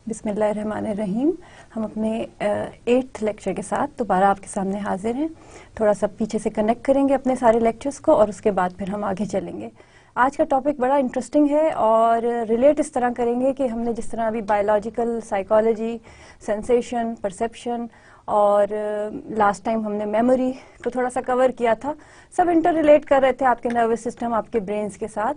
बिस्मिल्लाहिर्रहमानिर्रहीम। हम अपने 8th लेक्चर के साथ दोबारा आपके सामने हाजिर हैं। थोड़ा सा पीछे से कनेक्ट करेंगे अपने सारे लेक्चर्स को और उसके बाद फिर हम आगे चलेंगे। आज का टॉपिक बड़ा इंटरेस्टिंग है और रिलेट इस तरह करेंगे कि हमने जिस तरह अभी बायोलॉजिकल, साइकोलॉजी, सेंसेशन, परसेप्शन और लास्ट टाइम हमने मेमोरी को थोड़ा सा कवर किया था, सब इंटर रिलेट कर रहे थे आपके नर्वस सिस्टम, आपके ब्रेन्स के साथ।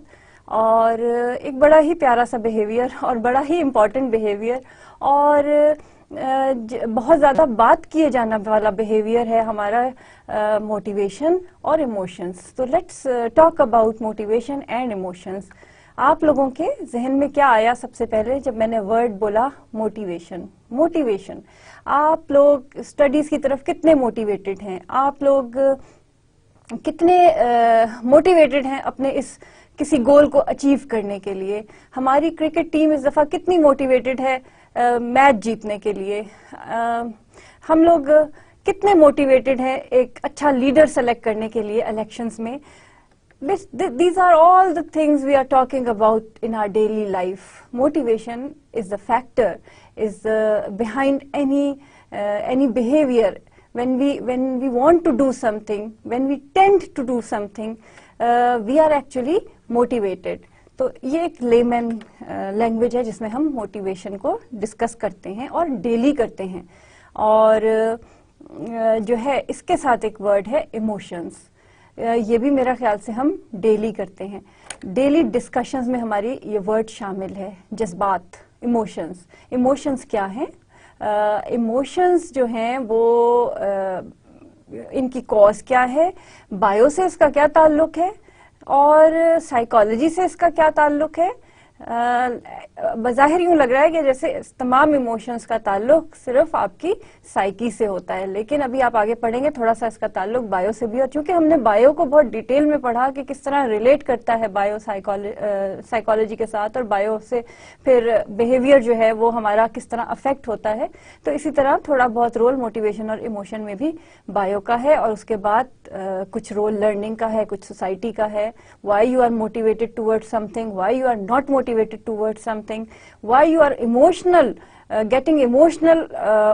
और एक बड़ा ही प्यारा सा बिहेवियर और बड़ा ही इम्पॉर्टेंट बिहेवियर और बहुत ज़्यादा बात किए जाने वाला बिहेवियर है हमारा मोटिवेशन और इमोशंस। तो let's talk about motivation and emotions. आप लोगों के जहन में क्या आया सबसे पहले जब मैंने वर्ड बोला मोटिवेशन? मोटिवेशन, आप लोग स्टडीज की तरफ कितने मोटिवेटेड हैं? आप लोग कितने मोटिवेटेड हैं अपने इस किसी गोल को अचीव करने के लिए? हमारी क्रिकेट टीम इस दफा कितनी मोटिवेटेड है मैच जीतने के लिए? हम लोग कितने मोटिवेटेड हैं एक अच्छा लीडर सेलेक्ट करने के लिए इलेक्शंस में? These are all the things we are talking about in our daily life. Motivation is the factor, is behind any behavior. When we want to do something, when we tend to do something, we are actually motivated. तो ये एक layman language है जिसमें हम motivation को discuss करते हैं और डेली करते हैं। और जो है इसके साथ एक वर्ड है इमोशंस। ये भी मेरा ख्याल से हम डेली करते हैं। डेली डिस्कशंस में हमारी ये वर्ड शामिल है, जज्बात, इमोशंस। इमोशंस क्या हैं? इमोशंस जो हैं वो इनकी कॉज क्या है, बायो से इसका क्या ताल्लुक है और साइकोलॉजी से इसका क्या ताल्लुक है? बज़ाहिर यूं लग रहा है कि जैसे तमाम इमोशंस का ताल्लुक सिर्फ आपकी साइकी से होता है, लेकिन अभी आप आगे पढ़ेंगे थोड़ा सा इसका ताल्लुक बायो से भी। और चूंकि हमने बायो को बहुत डिटेल में पढ़ा कि किस तरह रिलेट करता है बायो साइकोलॉजी के साथ और बायो से फिर बिहेवियर जो है वो हमारा किस तरह अफेक्ट होता है, तो इसी तरह थोड़ा बहुत रोल मोटिवेशन और इमोशन में भी बायो का है। और उसके बाद कुछ रोल लर्निंग का है, कुछ सोसाइटी का है। Why you are motivated towards something, why you are not motivated towards something, why you are emotional, getting emotional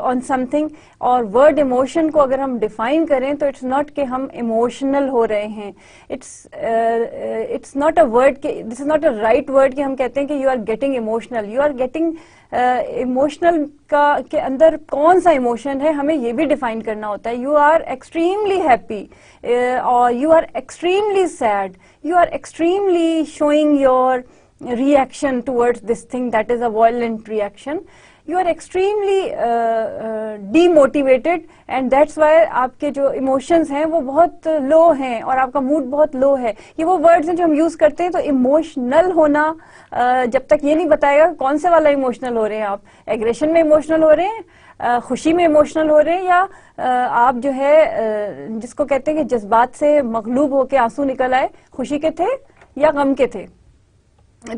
on something। और word emotion को अगर हम define करें तो it's not कि हम emotional हो रहे हैं, it's not a word कि this is not a right word कि हम कहते हैं कि you are getting emotional, you are getting emotional के अंदर कौन सा emotion है हमें ये भी define करना होता है। You are extremely happy or you are extremely sad, you are extremely showing your reaction towards this thing that is a violent reaction, you are extremely demotivated and that's why आपके जो emotions हैं वो बहुत लो हैं और आपका mood बहुत लो है। ये वो words हैं जो हम use करते हैं। तो emotional होना जब तक ये नहीं बताएगा कौन से वाला emotional हो रहे हैं, आप aggression में emotional हो रहे हैं, खुशी में इमोशनल हो रहे हैं, या आप जो है जिसको कहते हैं कि जज्बात से मगलूब होके आंसू निकल आए, खुशी के थे या गम के थे।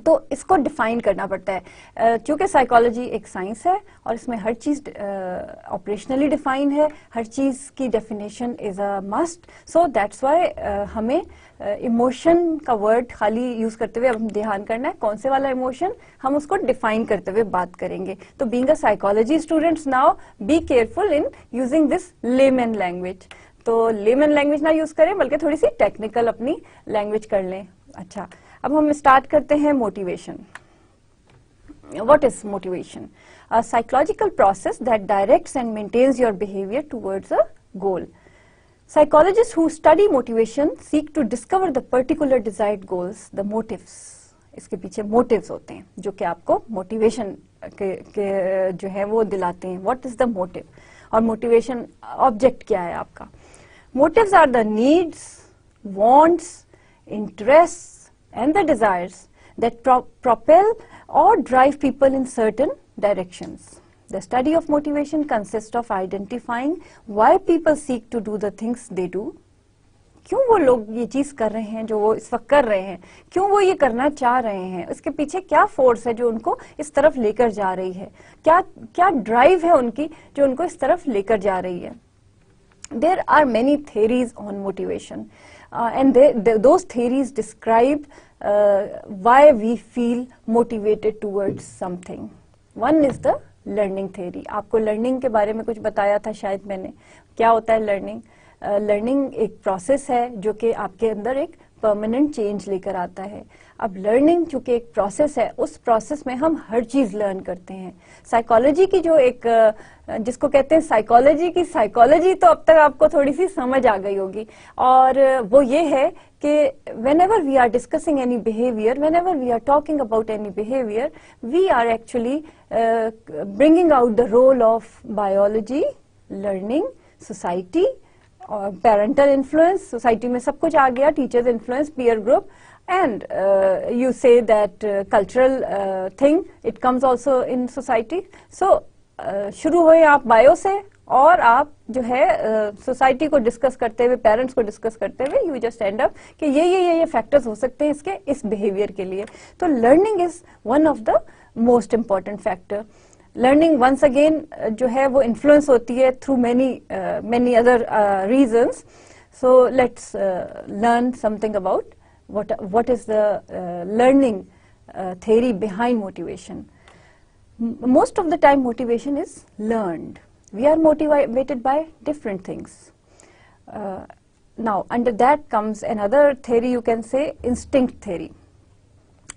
तो इसको डिफाइन करना पड़ता है। क्योंकि साइकोलॉजी एक साइंस है और इसमें हर चीज ऑपरेशनली डिफाइन है, हर चीज की definition is a must. So that's why हमें इमोशन का वर्ड खाली यूज करते हुए अब हम ध्यान करना है कौन से वाला इमोशन, हम उसको डिफाइन करते हुए बात करेंगे। तो being a psychology students now be careful in using this layman language. तो लेमन लैंग्वेज ना यूज करें बल्कि थोड़ी सी टेक्निकल अपनी लैंग्वेज कर लें। अच्छा, अब हम स्टार्ट करते हैं motivation. What is motivation? A psychological process that directs and maintains your behavior towards a goal. Psychologists who study motivation seek to discover the particular desired goals, the motives. इसके पीछे motives होते हैं जो कि आपको motivation के जो है वो दिलाते हैं। What is the motive? और motivation object क्या है आपका? Motives are the needs, wants, interests and the desires that propel or drive people in certain directions. The study of motivation consists of identifying why people seek to do the things they do. क्यों वो लोग ये चीज कर रहे हैं जो वो इस वक्त कर रहे हैं, क्यों वो ये करना चाह रहे हैं, इसके पीछे क्या फोर्स है जो उनको इस तरफ लेकर जा रही है, क्या ड्राइव है उनकी जो उनको इस तरफ लेकर जा रही है। There are many theories on motivation and those theories describe why we feel motivated towards something. One is the learning theory. आपको लर्निंग के बारे में कुछ बताया था शायद मैंने। क्या होता है लर्निंग? लर्निंग एक प्रोसेस है जो कि आपके अंदर एक परमानेंट चेंज लेकर आता है। अब लर्निंग चूंकि एक प्रोसेस है, उस प्रोसेस में हम हर चीज लर्न करते हैं। साइकोलॉजी की जो एक जिसको कहते हैं साइकोलॉजी की साइकोलॉजी, तो अब तक आपको थोड़ी सी समझ आ गई होगी, और वो ये है कि whenever we are discussing any behavior, whenever we are talking about any behavior, we are actually bringing out the role of biology, learning, society और पेरेंटल इन्फ्लुएंस। सोसाइटी में सब कुछ आ गया, teachers influence, peer group, and you say that cultural thing it comes also in society. So शुरू हुए आप bio से, और आप जो है सोसाइटी को डिस्कस करते हुए, पेरेंट्स को डिस्कस करते हुए, यू जस्ट एंड अप कि ये फैक्टर्स हो सकते हैं इसके इस बिहेवियर के लिए। तो learning is one of the most important factor. Learning once again जो है वो इन्फ्लुएंस होती है through many other reasons. So let's learn something about what is the learning theory behind motivation. Most of the time motivation is learned. We are motivated by different things. Now under that comes another theory, you can say instinct theory.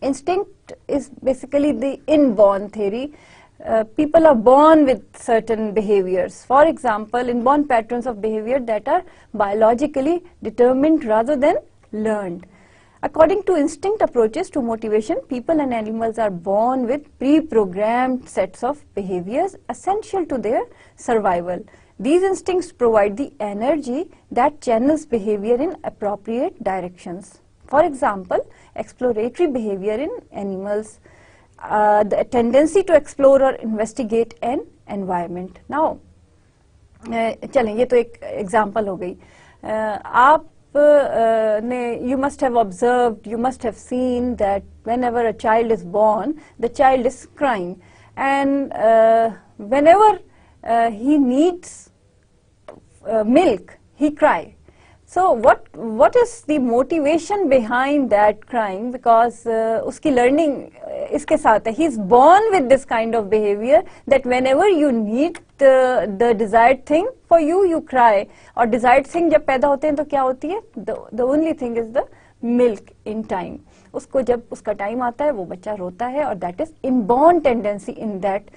Instinct is basically the inborn theory. People are born with certain behaviors. For example, inborn patterns of behavior that are biologically determined rather than learned. According to instinct approaches to motivation, people and animals are born with pre-programmed sets of behaviors essential to their survival. These instincts provide the energy that channels behavior in appropriate directions. For example, exploratory behavior in animals, the tendency to explore or investigate an environment. Now, चलें, ये तो एक example हो गई। आप ने you must have observed, you must have seen that whenever a child is born, the child is crying, and whenever he needs milk, he cries. So what is the motivation behind that crying? Because उसकी learning इसके साथ है. He is born with this kind of behavior that whenever you need the desired thing for you, you cry. और desired thing जब पैदा होते हैं तो क्या होती है? The only thing is the milk in time. उसको जब उसका टाइम आता है वो बच्चा रोता है, और that is inborn tendency in that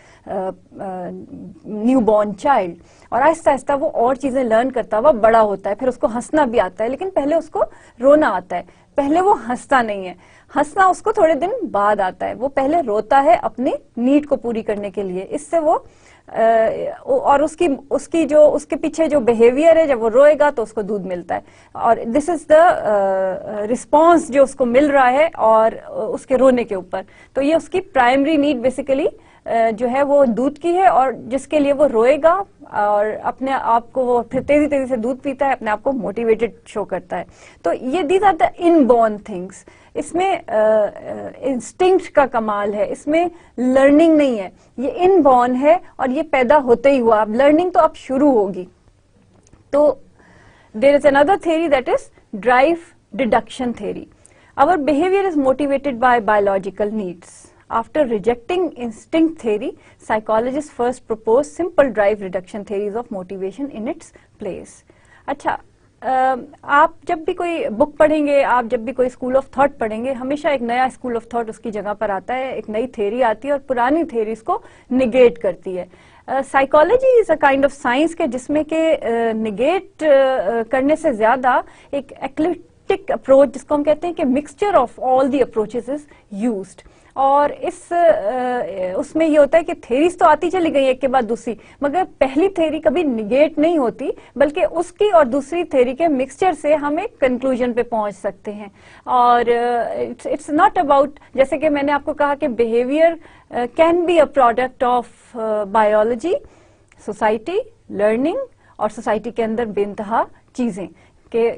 new born child. और आहिस्ता आहिस्ता वो और चीजें लर्न करता हुआ बड़ा होता है. फिर उसको हंसना भी आता है, लेकिन पहले उसको रोना आता है. पहले वो हंसता नहीं है, हंसना उसको थोड़े दिन बाद आता है. वो पहले रोता है अपनी नीड को पूरी करने के लिए. इससे वो और उसकी जो उसके पीछे जो बिहेवियर है, जब वो रोएगा तो उसको दूध मिलता है, और दिस इज द रिस्पॉन्स जो उसको मिल रहा है और उसके रोने के ऊपर. तो ये उसकी प्राइमरी नीड बेसिकली जो है वो दूध की है, और जिसके लिए वो रोएगा और अपने आप को वो फिर तेजी तेजी से दूध पीता है, अपने आप को मोटिवेटेड शो करता है. तो ये these are the inborn things. इसमें इंस्टिंक्ट का कमाल है, इसमें लर्निंग नहीं है. ये इनबॉर्न है और ये पैदा होते ही हुआ. अब लर्निंग तो अब शुरू होगी. तो there is another theory that is drive deduction theory. Our behaviour is motivated by biological needs. After rejecting instinct theory, psychologists first proposed simple drive reduction theories of motivation in its place. अच्छा, आप जब भी कोई book पढ़ेंगे, आप जब भी कोई स्कूल ऑफ थॉट पढ़ेंगे, हमेशा एक नया स्कूल ऑफ थॉट उसकी जगह पर आता है, एक नई थ्योरी आती है और पुरानी थ्योरीज को निगेट करती है. Psychology is a kind of science के जिसमें के निगेट करने से ज्यादा एक एक्लिप्टिक अप्रोच, जिसको हम कहते हैं कि mixture of all the approaches is used. और उसमें ये होता है कि थेरीज तो आती चली गई एक के बाद दूसरी, मगर पहली थेरी कभी निगेट नहीं होती, बल्कि उसकी और दूसरी थेरी के मिक्सचर से हम एक कंक्लूजन पे पहुंच सकते हैं. और इट्स नॉट अबाउट, जैसे कि मैंने आपको कहा कि behaviour can be a product of biology, society, learning, और सोसाइटी के अंदर बेइंतहा चीजें के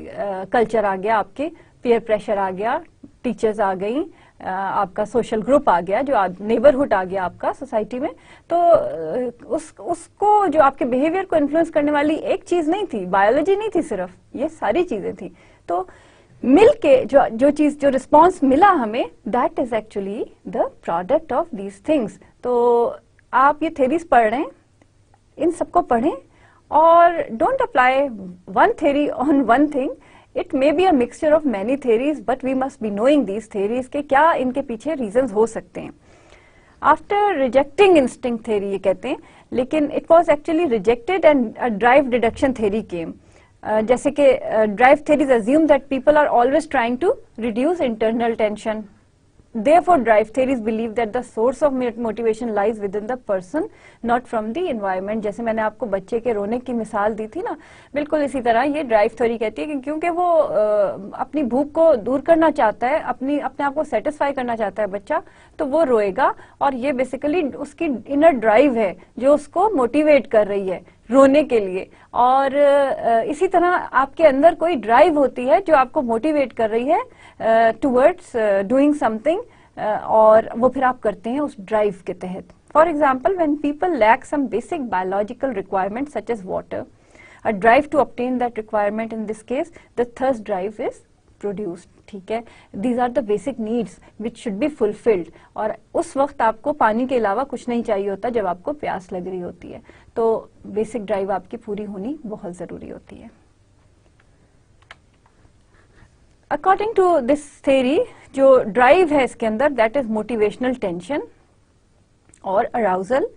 कल्चर आ गया, आपके पीयर प्रेशर आ गया, टीचर्स आ गई, आपका सोशल ग्रुप आ गया, जो नेबरहुड आ गया आपका सोसाइटी में. तो उसको जो आपके बिहेवियर को इन्फ्लुएंस करने वाली एक चीज नहीं थी, बायोलॉजी नहीं थी सिर्फ, ये सारी चीजें थी. तो मिल के जो रिस्पॉन्स मिला हमें, that is actually the product of these things. तो आप ये थेरीज पढ़ रहे हैं, इन सबको पढ़ें और don't apply one theory on one thing. It may be a mixture of many theories, but we must be knowing these theories के क्या इनके पीछे रीजंस हो सकते हैं. आफ्टर रिजेक्टिंग इंस्टिंक्ट थेरी ये कहते हैं, लेकिन it was actually rejected and drive deduction theory came. जैसे कि drive theories assume that people are always trying to reduce internal tension. Therefore, drive theories believe that the source of motivation lies within the person, not from the environment. जैसे मैंने आपको बच्चे के रोने की मिसाल दी थी ना, बिल्कुल इसी तरह ये ड्राइव थ्योरी कहती है कि क्योंकि वो अपनी भूख को दूर करना चाहता है, अपने आप को सेटिस्फाई करना चाहता है बच्चा, तो वो रोएगा. और ये बेसिकली उसकी इनर ड्राइव है जो उसको मोटिवेट कर रही है रोने के लिए. और इसी तरह आपके अंदर कोई ड्राइव होती है जो आपको मोटिवेट कर रही है टुवर्ड्स डूइंग समथिंग, और वो फिर आप करते हैं उस ड्राइव के तहत. For example, when people lack some basic biological requirement such as water, a drive to obtain that requirement, in this case the thirst drive is produced. ठीक है, these are the basic needs which should be fulfilled. और उस वक्त आपको पानी के अलावा कुछ नहीं चाहिए होता जब आपको प्यास लग रही होती है. तो बेसिक ड्राइव आपकी पूरी होनी बहुत जरूरी होती है. अकॉर्डिंग टू दिस थेरी, जो ड्राइव है इसके अंदर, दैट इज मोटिवेशनल टेंशन और arousal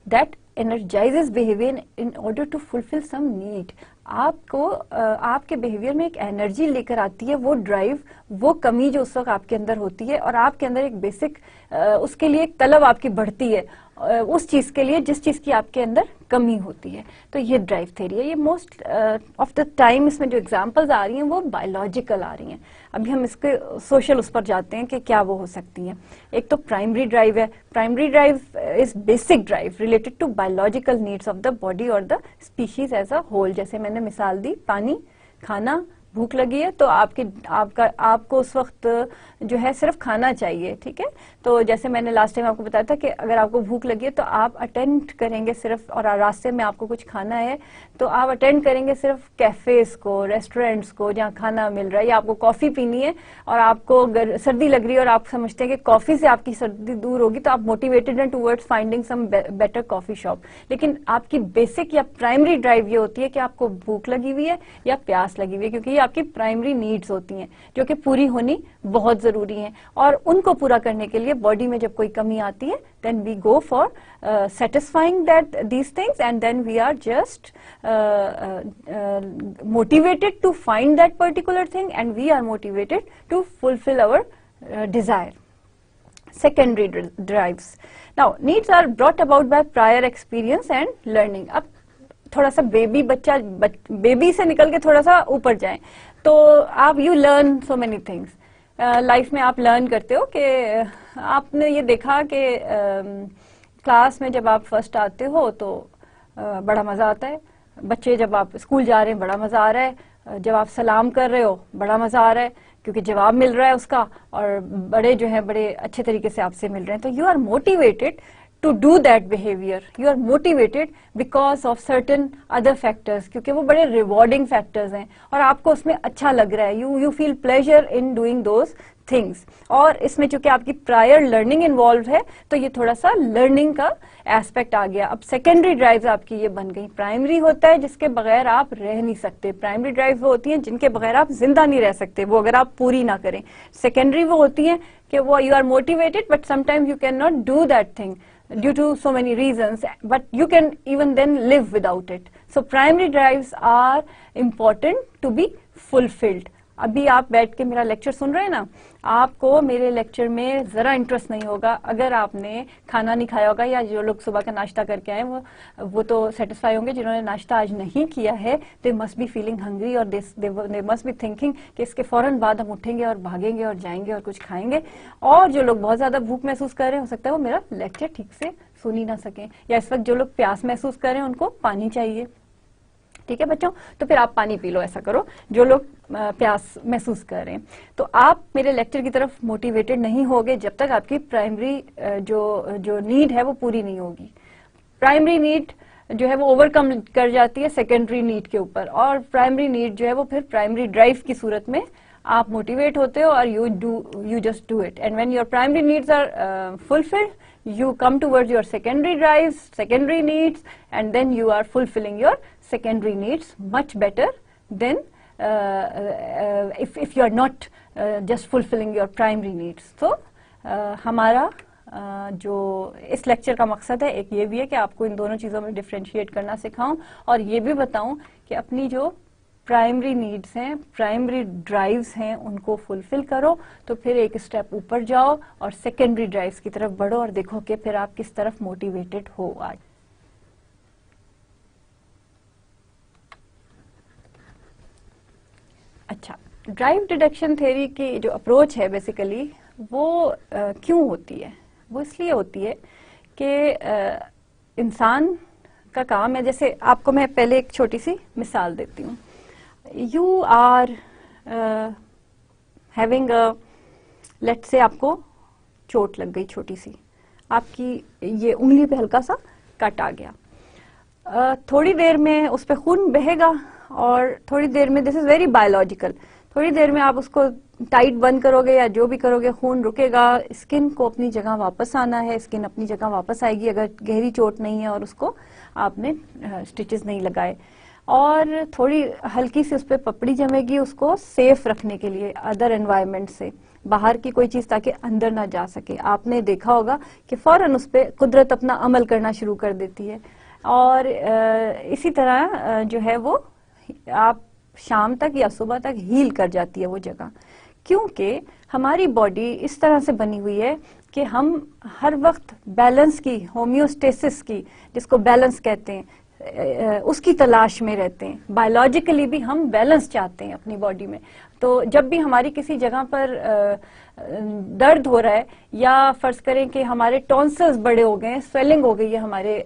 that energizes behavior in order to fulfill some need. आपको आपके बिहेवियर में एक एनर्जी लेकर आती है वो ड्राइव, वो कमी जो उस वक्त आपके अंदर होती है, और आपके अंदर एक बेसिक उसके लिए एक तलब आपकी बढ़ती है उस चीज के लिए जिस चीज की आपके अंदर कमी होती है. तो ये ड्राइव थ्योरी है. ये मोस्ट ऑफ द टाइम इसमें जो एग्जांपल्स आ रही हैं वो बायोलॉजिकल आ रही हैं. अभी हम इसके सोशल उस पर जाते हैं कि क्या वो हो सकती हैं. एक तो प्राइमरी ड्राइव है. Primary drive is basic drive related to biological needs of the body और the species as a whole. जैसे मैंने मिसाल दी, पानी, खाना, भूख लगी है तो आपको उस वक्त जो है सिर्फ खाना चाहिए. ठीक है, तो जैसे मैंने लास्ट टाइम आपको बताया था कि अगर आपको भूख लगी है तो आप अटेंड करेंगे सिर्फ, और रास्ते में आपको कुछ खाना है तो आप अटेंड करेंगे सिर्फ कैफेज को, रेस्टोरेंट्स को जहाँ खाना मिल रहा है, या आपको कॉफी पीनी है और आपको सर्दी लग रही है और आप समझते हैं कि कॉफी से आपकी सर्दी दूर होगी, तो आप मोटिवेटेड हैं towards finding some better coffee shop. लेकिन आपकी बेसिक या प्राइमरी ड्राइव ये होती है कि आपको भूख लगी हुई है या प्यास लगी हुई है, क्योंकि ये आपकी प्राइमरी नीड्स होती हैं जो कि पूरी होनी बहुत जरूरी है. और उनको पूरा करने के लिए बॉडी में जब कोई कमी आती है, then we go for satisfying these things, and then we are just motivated to find that particular thing, and we are motivated to fulfill our desire. Secondary drives. Now, needs are brought about by prior experience and learning. अब थोड़ा सा baby से निकल के थोड़ा सा ऊपर जाएं, तो आप you learn so many things. Life में आप लर्न करते हो कि आपने ये देखा कि क्लास में जब आप फर्स्ट आते हो तो बड़ा मजा आता है. बच्चे जब आप स्कूल जा रहे हैं बड़ा मजा आ रहा है. जब आप सलाम कर रहे हो बड़ा मजा आ रहा है क्योंकि जवाब मिल रहा है उसका, और बड़े जो है बड़े अच्छे तरीके से आपसे मिल रहे हैं. तो you are motivated to do that behavior. You are motivated because of certain other factors, क्योंकि वो बड़े rewarding factors हैं और आपको उसमें अच्छा लग रहा है. You feel pleasure in doing those things. और इसमें चूंकि आपकी prior learning involved है तो ये थोड़ा सा learning का aspect आ गया. अब secondary drives आपकी ये बन गई. Primary होता है जिसके बगैर आप रह नहीं सकते. Primary drives वो होती हैं जिनके बगैर आप जिंदा नहीं रह सकते, वो अगर आप पूरी ना करें. Secondary वो होती हैं कि वो you are motivated but sometimes you cannot do that thing due to so many reasons, but you can even then live without it. So primary drives are important to be fulfilled. अभी आप बैठ के मेरा lecture सुन रहे हैं ना, आपको मेरे लेक्चर में जरा इंटरेस्ट नहीं होगा अगर आपने खाना नहीं खाया होगा, या जो लोग सुबह का नाश्ता करके आए वो तो सेटिस्फाई होंगे. जिन्होंने नाश्ता आज नहीं किया है they must be feeling hungry, और दे मस्ट बी थिंकिंग कि इसके फौरन बाद हम उठेंगे और भागेंगे और जाएंगे और कुछ खाएंगे. और जो लोग बहुत ज्यादा भूख महसूस कर रहे हैं, हो सकता है वो मेरा लेक्चर ठीक से सुन ही ना सकें, या इस वक्त जो लोग प्यास महसूस कर रहे हैं उनको पानी चाहिए. ठीक है बच्चों, तो फिर आप पानी पी लो. ऐसा करो जो लोग प्यास महसूस कर रहे हैं. तो आप मेरे लेक्चर की तरफ मोटिवेटेड नहीं होगे जब तक आपकी प्राइमरी जो नीड है वो पूरी नहीं होगी. प्राइमरी नीड जो है वो ओवरकम कर जाती है सेकेंडरी नीड के ऊपर, और प्राइमरी नीड जो है वो फिर प्राइमरी ड्राइव की सूरत में आप मोटिवेट होते हो और you just do it. And when your primary needs are fulfilled you come towards your secondary drives, secondary needs, and then you are fulfilling your secondary needs much better than if you are not just fulfilling your primary needs. So हमारा जो इस lecture का मकसद है, एक ये भी है कि आपको इन दोनों चीज़ों में डिफ्रेंशिएट करना सिखाऊं और ये भी बताऊं कि अपनी जो प्राइमरी नीड्स हैं, प्राइमरी ड्राइव्स हैं, उनको फुलफिल करो तो फिर एक स्टेप ऊपर जाओ और सेकेंडरी ड्राइव्स की तरफ बढ़ो और देखो कि फिर आप किस तरफ मोटिवेटेड हो आज। अच्छा, ड्राइव डिडक्शन थ्योरी की जो अप्रोच है बेसिकली वो क्यों होती है? वो इसलिए होती है कि इंसान का काम है, जैसे आपको मैं पहले एक छोटी सी मिसाल देती हूँ। You are having let's say आपको चोट लग गई छोटी सी, आपकी ये उंगली पे हल्का सा कट आ गया, थोड़ी देर में उस पे खून बहेगा और थोड़ी देर में, दिस इज वेरी बायोलॉजिकल, थोड़ी देर में आप उसको टाइट बंद करोगे या जो भी करोगे, खून रुकेगा, स्किन को अपनी जगह वापस आना है, स्किन अपनी जगह वापस आएगी अगर गहरी चोट नहीं है और उसको आपने स्टिचेस नहीं लगाए, और थोड़ी हल्की सी उस पर पपड़ी जमेगी उसको सेफ रखने के लिए अदर एनवायरनमेंट से, बाहर की कोई चीज ताकि अंदर ना जा सके। आपने देखा होगा कि फौरन उस पर कुदरत अपना अमल करना शुरू कर देती है, और इसी तरह जो है वो आप शाम तक या सुबह तक हील कर जाती है वो जगह, क्योंकि हमारी बॉडी इस तरह से बनी हुई है कि हम हर वक्त बैलेंस की, होम्योस्टेसिस की, जिसको बैलेंस कहते हैं, उसकी तलाश में रहते हैं। बायोलॉजिकली भी हम बैलेंस चाहते हैं अपनी बॉडी में। तो जब भी हमारी किसी जगह पर दर्द हो रहा है, या फर्ज करें कि हमारे टॉन्सिल्स बड़े हो गए, स्वेलिंग हो गई है हमारे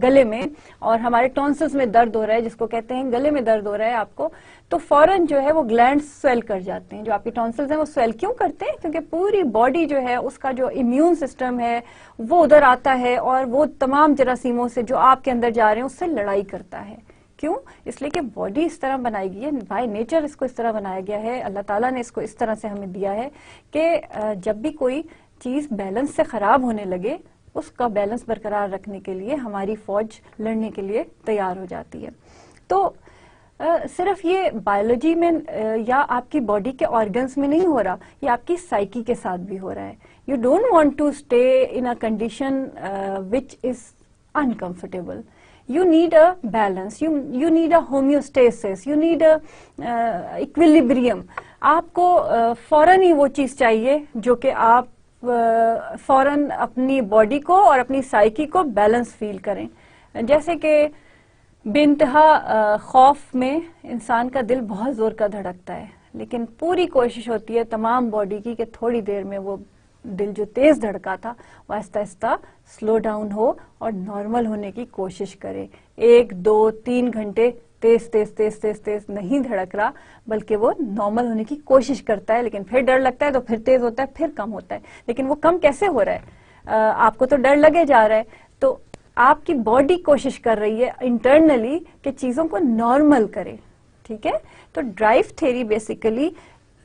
गले में, और हमारे टॉन्सिल्स में दर्द हो रहा है, जिसको कहते हैं गले में दर्द हो रहा है आपको, तो फौरन जो है वो ग्लैंड्स स्वेल कर जाते हैं। जो आपके टॉन्सिल्स हैं वो स्वेल क्यों करते हैं? क्योंकि पूरी बॉडी जो है उसका जो इम्यून सिस्टम है वो उधर आता है और वो तमाम जरासीमों से जो आपके अंदर जा रहे हैं उससे लड़ाई करता है। क्यों? इसलिए कि बॉडी इस तरह बनाई गई है, बाय नेचर इसको इस तरह बनाया गया है, अल्लाह ताला ने इसको इस तरह से हमें दिया है कि जब भी कोई चीज बैलेंस से खराब होने लगे, उसका बैलेंस बरकरार रखने के लिए हमारी फौज लड़ने के लिए तैयार हो जाती है। तो सिर्फ ये बायोलॉजी में या आपकी बॉडी के ऑर्गन्स में नहीं हो रहा, ये आपकी साइकी के साथ भी हो रहा है। You don't want to stay in a condition which is uncomfortable. You need a balance, you need a homeostasis, you need a equilibrium. आपको फौरन ही वो चीज चाहिए जो कि आप फौरन अपनी बॉडी को और अपनी साइकी को बैलेंस फील करें। जैसे कि बेइंतहा खौफ में इंसान का दिल बहुत जोर का धड़कता है, लेकिन पूरी कोशिश होती है तमाम बॉडी की कि थोड़ी देर में वो दिल जो तेज धड़का था वो आहिस्ता आहिस्ता स्लो डाउन हो और नॉर्मल होने की कोशिश करे। 1, 2, 3 घंटे तेज तेज तेज तेज तेज नहीं धड़क रहा, बल्कि वो नॉर्मल होने की कोशिश करता है, लेकिन फिर डर लगता है तो फिर तेज होता है, फिर कम होता है। लेकिन वो कम कैसे हो रहा है? आपको तो डर लगे जा रहा है, तो आपकी बॉडी कोशिश कर रही है इंटरनली कि चीजों को नॉर्मल करे। ठीक है, तो ड्राइव थ्योरी बेसिकली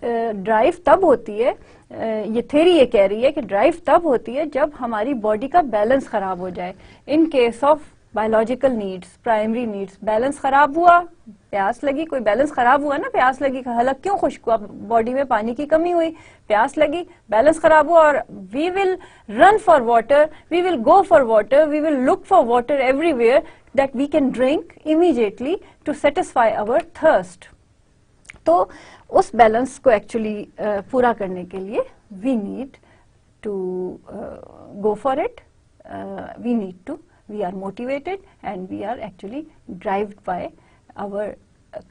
ड्राइव तब होती है, ये थ्योरी ये कह रही है कि ड्राइव तब होती है जब हमारी बॉडी का बैलेंस खराब हो जाए। In case of biological needs, primary needs, balance खराब हुआ, प्यास लगी, कोई बैलेंस खराब हुआ ना, प्यास लगी, हलक क्यों खुश्क हुआ, बॉडी में पानी की कमी हुई, प्यास लगी, बैलेंस खराब हुआ, और we will run for water, we will go for water, we will look for water everywhere that we can drink immediately to satisfy our thirst. तो उस बैलेंस को एक्चुअली पूरा करने के लिए we need to go for it, we are motivated and we are actually driven by our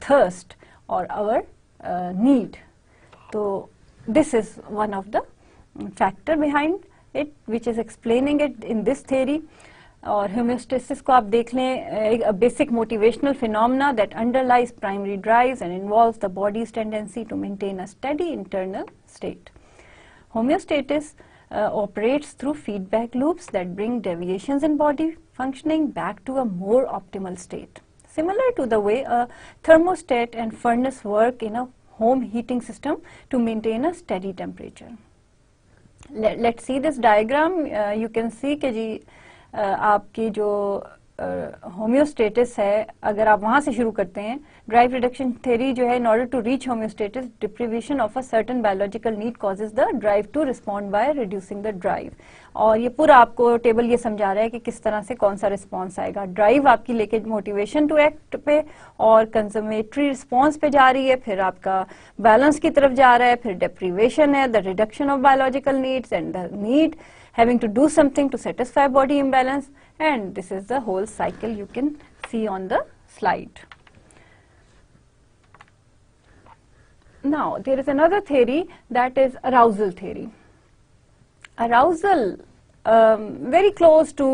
thirst or our need. So this is one of the factor behind it which is explaining it in this theory. और homeostasis को आप देख लें, a basic motivational phenomena that underlies primary drives and involves the body's tendency to maintain a steady internal state. Homeostasis operates through feedback loops that bring deviations in body functioning back to a more optimal state, similar to the way a thermostat and furnace work in a home heating system to maintain a steady temperature. Let's see this diagram. You can see कि जी आपकी जो homeostasis है, अगर आप वहां से शुरू करते हैं, ड्राइव रिडक्शन थ्योरी जो है, in order to reach homeostasis, deprivation of a certain biological need causes the drive to respond by reducing the drive. और ये पूरा आपको टेबल ये समझा रहा है कि किस तरह से कौन सा रिस्पॉन्स आएगा. ड्राइव आपकी लेके मोटिवेशन टू एक्ट पे और कंजर्वेटरी रिस्पॉन्स पे जा रही है, फिर आपका बैलेंस की तरफ जा रहा है, फिर डिप्रीवेशन है, the reduction of biological needs and the need having to do something to satisfy body imbalance, and this is the whole cycle you can see on the slide. Now there is another theory, that is arousal theory. Arousal, very close to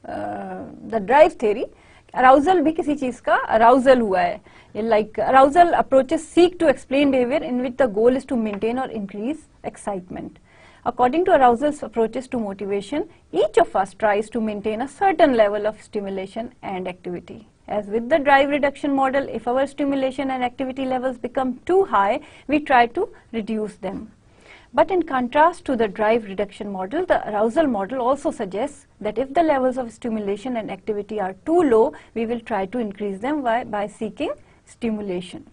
the drive theory. Arousal भी किसी चीज का arousal हुआ है. Like arousal approaches seek to explain behavior in which the goal is to maintain or increase excitement. According to arousal's approaches to motivation, each of us tries to maintain a certain level of stimulation and activity. As with the drive reduction model, if our stimulation and activity levels become too high, we try to reduce them. But in contrast to the drive reduction model, the arousal model also suggests that if the levels of stimulation and activity are too low, we will try to increase them by seeking stimulation.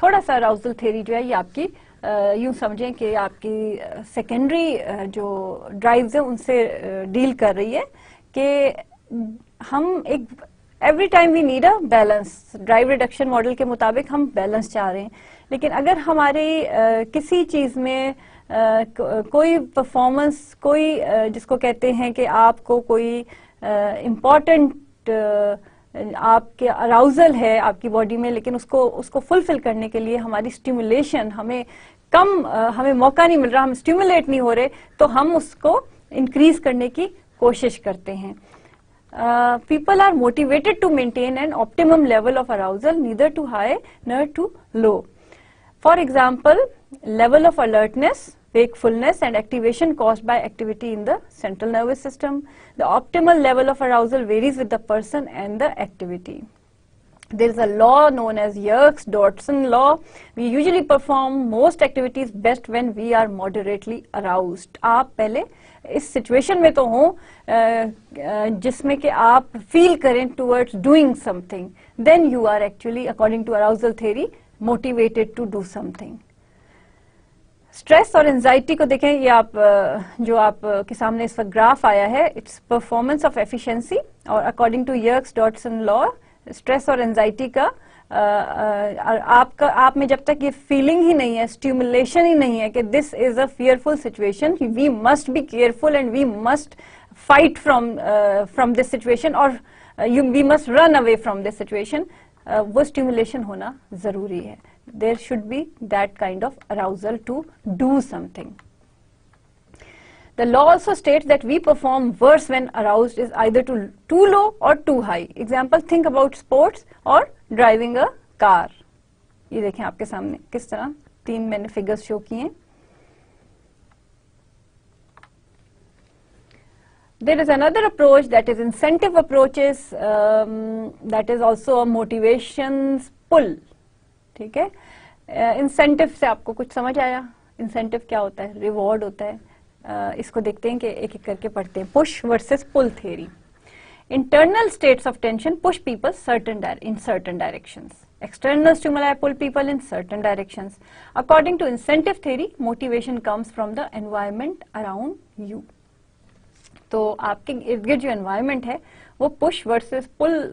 थोड़ा सा arousal theory जो है ये आपकी यूं समझें कि आपकी सेकेंडरी जो ड्राइव्स है उनसे डील कर रही है कि हम एक every time we need a balance. Drive reduction model के मुताबिक हम बैलेंस चाह रहे हैं, लेकिन अगर हमारी किसी चीज में कोई परफॉर्मेंस, कोई जिसको कहते हैं कि आपको कोई इम्पोर्टेंट आपके अराउजल है आपकी बॉडी में, लेकिन उसको फुलफिल करने के लिए हमारी स्टिमुलेशन हमें मौका नहीं मिल रहा, हम स्टिमुलेट नहीं हो रहे, तो हम उसको इंक्रीज करने की कोशिश करते हैं. People are motivated to maintain an optimum level of arousal, neither too high nor too low. For example, level of alertness, wakefulness and activation caused by activity in the central nervous system. The optimal level of arousal varies with the person and the activity. There is a law known as Yerkes-Dodson law. We usually perform most activities best when we are moderately aroused. आप पहले इस situation में तो हो जिसमें कि आप feel करें towards doing something, then you are actually, according to arousal theory, motivated to do something. Stress और एंजाइटी को देखें, ये आप जो आप के सामने इस वक्त ग्राफ आया है, इट्स परफॉर्मेंस ऑफ एफिशिएंसी. और अकॉर्डिंग टू यर्क्स-डॉडसन लॉ, स्ट्रेस और एंजाइटी का आप में जब तक ये फीलिंग ही नहीं है, स्टिमुलेशन ही नहीं है कि this is a fearful situation, we must be careful and we must fight from this situation, और we must run away from this situation, वो स्टिमुलेशन होना जरूरी है. There should be that kind of arousal to do something. The law also states that we perform worse when aroused is either too low or too high. Example, think about sports or driving a car. ये देखें आपके सामने किस तरह 3 मैंने figures show किए हैं. There is another approach, that is incentive approaches, that is also a motivations pull. ठीक है, इंसेंटिव से आपको कुछ समझ आया? इंसेंटिव क्या होता है? रिवॉर्ड होता है. इसको देखते हैं कि एक एक करके पढ़ते हैं. Push versus pull theory. Internal states of tension push people in certain directions. External stimuli pull people in certain directions. According to incentive theory, motivation comes from the environment around you. तो आपके इर्द गिर्द जो environment है वो push versus पुल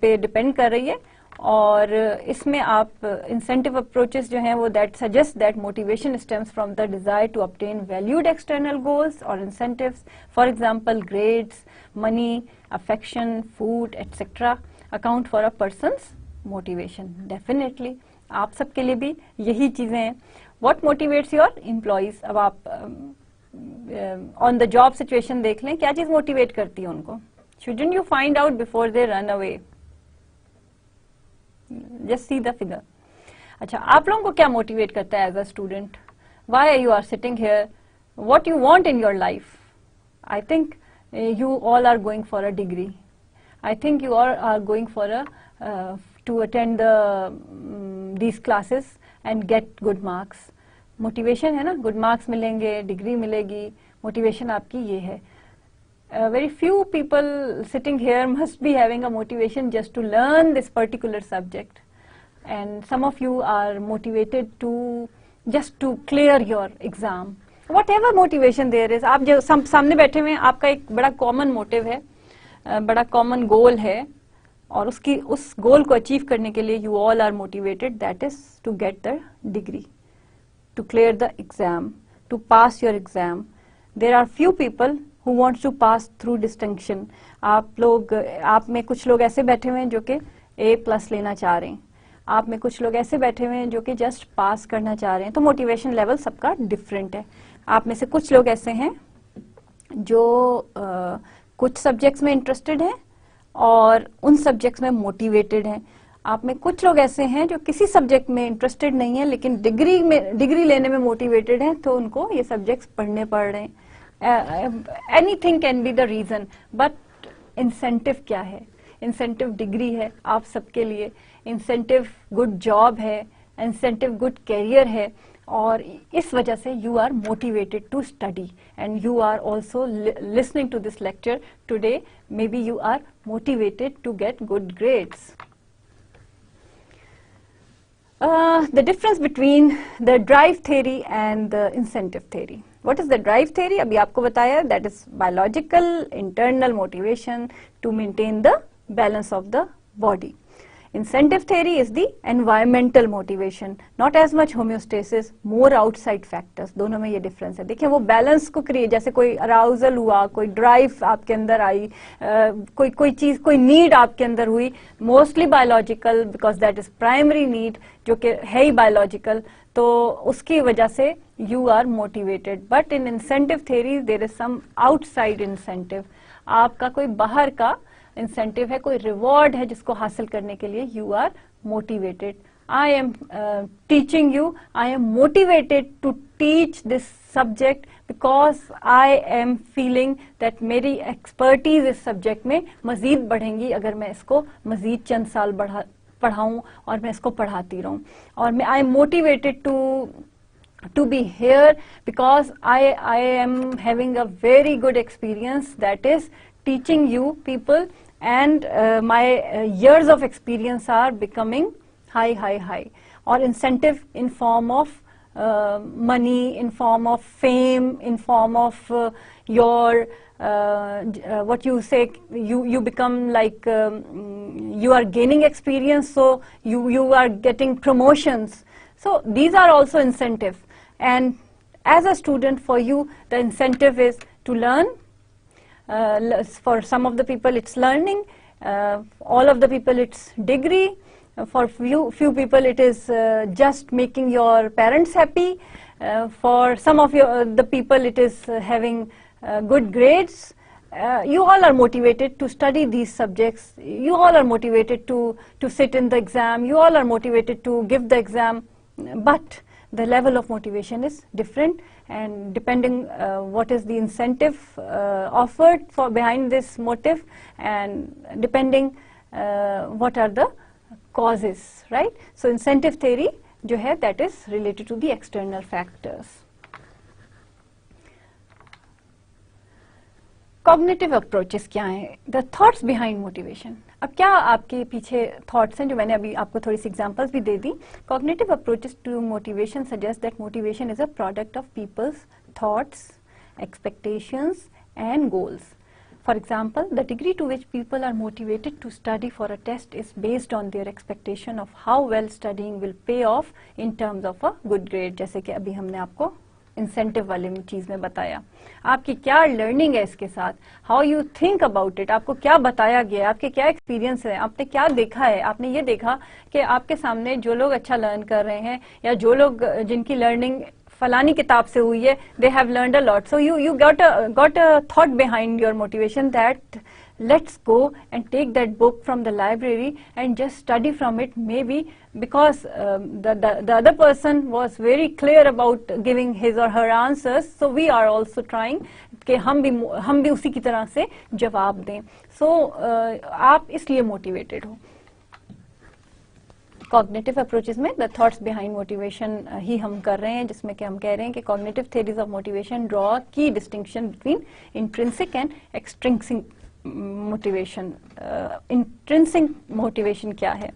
पे depend कर रही है. और इसमें आप इंसेंटिव अप्रोचेस जो हैं वो that suggest that motivation stems from the desire to obtain valued external goals और incentives. For example, grades, money, affection, food etcetera account for a person's motivation. Definitely आप सबके लिए भी यही चीजें हैं. What motivates your employees? अब आप ऑन द जॉब सिचुएशन देख लें, क्या चीज मोटिवेट करती है उनको? Shouldn't you find out before they run away? Just see the figure. अच्छा, आप लोगों को क्या मोटिवेट करता है as a student? Why you are sitting here? What you want in your life? I think you all are going for a degree. I think you all are going for to attend these classes and get good marks. Motivation है ना, good marks मिलेंगे, degree मिलेगी, motivation आपकी ये है. Very few people sitting here must be having a motivation just to learn this particular subject, and some of you are motivated to just to clear your exam. Whatever motivation there is, आप जो सामने बैठे हुए हैं, आपका एक बड़ा common motive है, बड़ा कॉमन गोल है, और उस गोल को अचीव करने के लिए you all are motivated, that is to get the degree, to clear the exam, to pass your exam. There are few people who wants to pass through distinction. आप में कुछ लोग ऐसे बैठे हुए हैं जो कि A+ लेना चाह रहे हैं, आप में कुछ लोग ऐसे बैठे हुए हैं जो कि जस्ट पास करना चाह रहे हैं. तो मोटिवेशन लेवल सबका डिफरेंट है. आप में से कुछ लोग ऐसे हैं जो कुछ सब्जेक्ट्स में इंटरेस्टेड हैं और उन सब्जेक्ट्स में मोटिवेटेड हैं. आप में कुछ लोग ऐसे हैं जो किसी सब्जेक्ट में इंटरेस्टेड नहीं है लेकिन डिग्री लेने में मोटिवेटेड हैं, तो उनको ये सब्जेक्ट्स पढ़ने पड़ रहे हैं. Anything can be the reason, but incentive क्या है? इंसेंटिव डिग्री है आप सबके लिए, इंसेंटिव गुड जॉब है, इंसेंटिव गुड कैरियर है, और इस वजह से you are motivated to study and you are also listening to this lecture today. Maybe you are motivated to get good grades. The difference between the drive theory and the incentive theory. What is the drive theory? अभी आपको बताया, that is biological internal motivation to maintain the balance of the body. Incentive theory is the environmental motivation, not as much homeostasis, more outside factors. दोनों में ये difference है. देखिए वो balance को create, जैसे कोई arousal हुआ, कोई drive आपके अंदर आई, कोई चीज, कोई need आपके अंदर हुई, mostly biological because that is primary need, जो कि है ही biological, तो उसकी वजह से you are motivated. But in incentive theory there is some outside incentive. आपका कोई बाहर का इंसेंटिव है, कोई रिवॉर्ड है जिसको हासिल करने के लिए you are motivated. I am teaching you, I am motivated to teach this subject because I am feeling that मेरी एक्सपर्टीज इस सब्जेक्ट में मजीद बढ़ेंगी अगर मैं इसको मजीद चंद साल पढ़ाऊं और मैं इसको पढ़ाती रहूं. और मैं आई am motivated to be here because I am having a very good experience, that is teaching you people, and my years of experience are becoming high. Or incentive in form of money, in form of fame, in form of your what you say, you become like you are gaining experience, so you are getting promotions. So these are also incentive. And as a student, for you the incentive is to learn. For some of the people it's learning, all of the people it's degree, for few people it is just making your parents happy, for some of the people it is having good grades. You all are motivated to study these subjects, you all are motivated to sit in the exam, you all are motivated to give the exam, but the level of motivation is different, and depending what is the incentive offered for behind this motive, and depending what are the causes, right? So incentive theory जो है that is related to the external factors. Cognitive approaches क्या हैं? The thoughts behind motivation. अब क्या आपके पीछे thoughts हैं जो मैंने अभी आपको थोड़ी सी एग्जांपल्स भी दे दी. Cognitive approaches to motivation suggest that motivation is a product of people's thoughts, expectations and goals. For example, the degree to which people are motivated to study for a test is based on their expectation of how well studying will pay off in terms of a good grade. जैसे कि अभी हमने आपको incentive वाले चीज में बताया. आपकी क्या लर्निंग है इसके साथ, how you think about it, आपको क्या बताया गया, आपके क्या एक्सपीरियंस है, आपने क्या देखा है. आपने ये देखा कि आपके सामने जो लोग अच्छा लर्न कर रहे हैं या जो लोग जिनकी लर्निंग फलानी किताब से हुई है, they have learned a lot. So you got a thought behind your motivation that let's go and take that book from the library and just study from it, maybe because the other person was very clear about giving his or her answers, so we are also trying कि हम भी उसी की तरह से जवाब दें. So आप इसलिए मोटिवेटेड हो. कॉग्निटिव अप्रोचेस में द थॉट्स बिहाइंड मोटिवेशन ही हम कर रहे हैं, जिसमें कि हम कह रहे हैं कि cognitive theories of motivation draw की distinction between intrinsic and extrinsic motivation. Intrinsic motivation क्या है?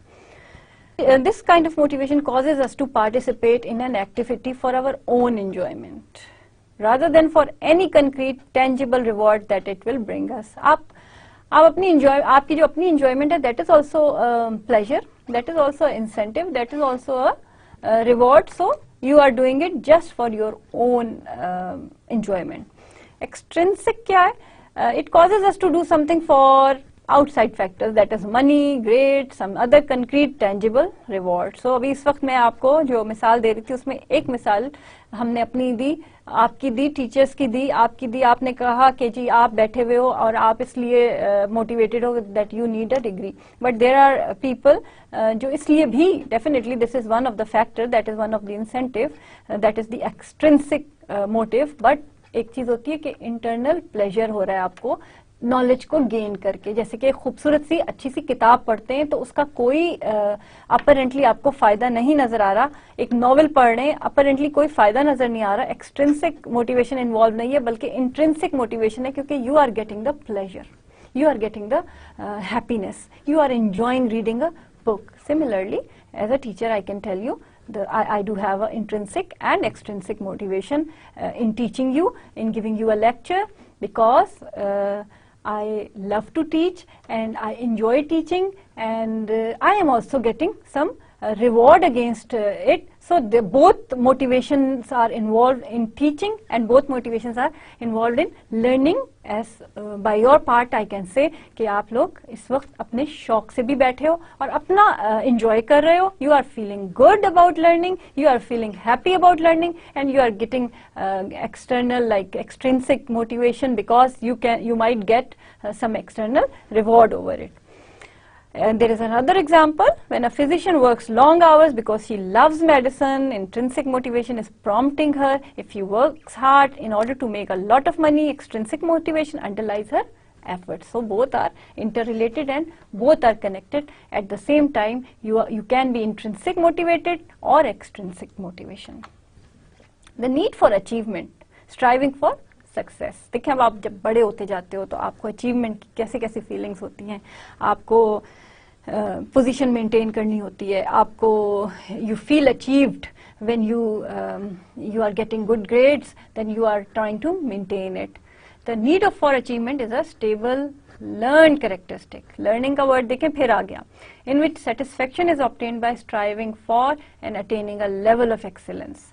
This kind of motivation causes us to participate in an activity for our own enjoyment rather than for any concrete tangible reward that it will bring us. आप अपनी आपकी जो अपनी enjoyment है, that is also pleasure, that is also incentive, that is also a reward. So you are doing it just for your own enjoyment. Extrinsic क्या है? It causes us to do something for outside factors, that is money, grades, some other concrete tangible reward. So अभी इस वक्त मैं आपको जो मिसाल दे रही थी उसमें एक मिसाल हमने अपनी दी, आपकी दी, टीचर्स की दी, आपकी दी। आपने कहा कि जी आप बैठे हुए हो और आप इसलिए मोटिवेटेड हो that you need a degree, but there are people जो इसलिए भी, definitely this is one of the factor, that is one of the incentive, that is the extrinsic motive. But एक चीज होती है कि इंटरनल प्लेजर हो रहा है आपको नॉलेज को गेन करके। जैसे कि एक खूबसूरत सी अच्छी सी किताब पढ़ते हैं तो उसका कोई अपरेंटली आपको फायदा नहीं नजर आ रहा, एक नॉवेल पढ़ रहे हैं अपरेंटली कोई फायदा नजर नहीं आ रहा, एक्सट्रिंसिक मोटिवेशन इन्वॉल्व नहीं है बल्कि इंट्रिंसिक मोटिवेशन है, क्योंकि you are getting the pleasure, you are getting the happiness, you are enjoying reading a book. Similarly, as a teacher I can tell you I do have an intrinsic and extrinsic motivation in teaching you, in giving you a lecture, because I love to teach and I enjoy teaching, and I am also getting some reward against it. So both motivations are involved in teaching and both motivations are involved in learning. As by your part I can say कि आप लोग इस वक्त अपने शौक से भी बैठे हो और अपना enjoy कर रहे हो. You are feeling good about learning, you are feeling happy about learning, and you are getting external, like extrinsic motivation, because you might get some external reward over it. And there is another example, when a physician works long hours because she loves medicine, intrinsic motivation is prompting her. If she works hard in order to make a lot of money, extrinsic motivation underlies her efforts. So both are interrelated and both are connected. At the same time, you can be intrinsic motivated or extrinsic motivation. The need for achievement, striving for success. देखिए, अब आप जब बड़े होते जाते हो तो आपको अचीवमेंट की कैसे कैसे फीलिंग्स होती हैं. आपको पोजीशन मेंटेन करनी होती है, आपको you feel achieved when you are getting good grades, then you are trying to maintain it. The need of for achievement is a stable learn characteristic. Learning का वर्ड देखें फिर आ गया. In which satisfaction is obtained by striving for and attaining a level of excellence.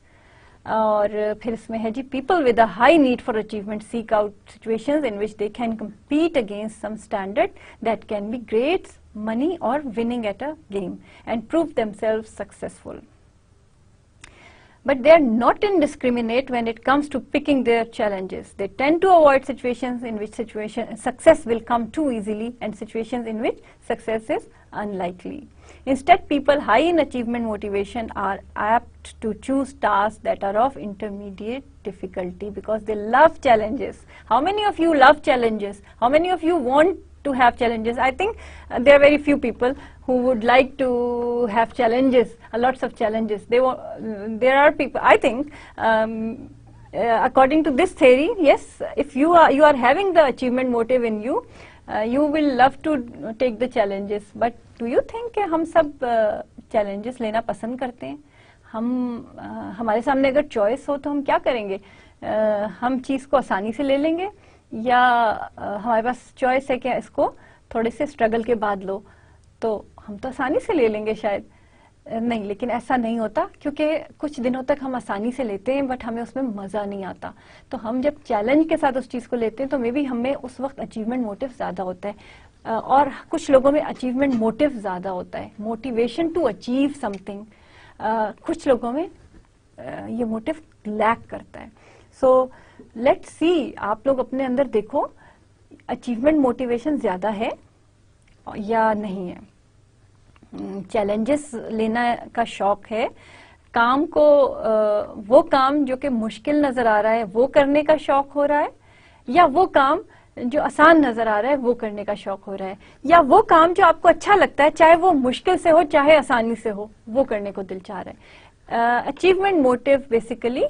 और फिर इसमें है जी, people with a high need for achievement seek out situations in which they can compete against some standard that can be grades, money or winning at a game and prove themselves successful. But they are not indiscriminate when it comes to picking their challenges. They tend to avoid situations in which success will come too easily and situations in which success is unlikely. Instead, people high in achievement motivation are apt to choose tasks that are of intermediate difficulty because they love challenges. How many of you love challenges? How many of you want to have challenges? I think there are very few people who would like to have challenges, lots of challenges. There are people, I think, according to this theory, yes, if you are having the achievement motive in you, you will love to take the challenges. But do you think कि हम सब challenges लेना पसंद करते हैं? हमारे सामने अगर choice हो तो हम क्या करेंगे? हम चीज को आसानी से ले लेंगे या हमारे पास choice है कि इसको थोड़े से struggle के बाद लो, तो हम तो आसानी से ले लेंगे शायद. नहीं, लेकिन ऐसा नहीं होता, क्योंकि कुछ दिनों तक हम आसानी से लेते हैं बट हमें उसमें मजा नहीं आता. तो हम जब चैलेंज के साथ उस चीज को लेते हैं तो मे बी हमें उस वक्त अचीवमेंट मोटिव ज्यादा होता है, और कुछ लोगों में अचीवमेंट मोटिव ज्यादा होता है, मोटिवेशन टू अचीव समथिंग. कुछ लोगों में ये मोटिव लैक करता है. सो लेट्स सी, आप लोग अपने अंदर देखो, अचीवमेंट मोटिवेशन ज्यादा है या नहीं है. चैलेंजेस लेना का शौक है, काम को वो काम जो कि मुश्किल नजर आ रहा है वो करने का शौक हो रहा है, या वो काम जो आसान नजर आ रहा है वो करने का शौक हो रहा है, या वो काम जो आपको अच्छा लगता है चाहे वो मुश्किल से हो चाहे आसानी से हो वो करने को दिल चाह रहा है। अचीवमेंट मोटिव बेसिकली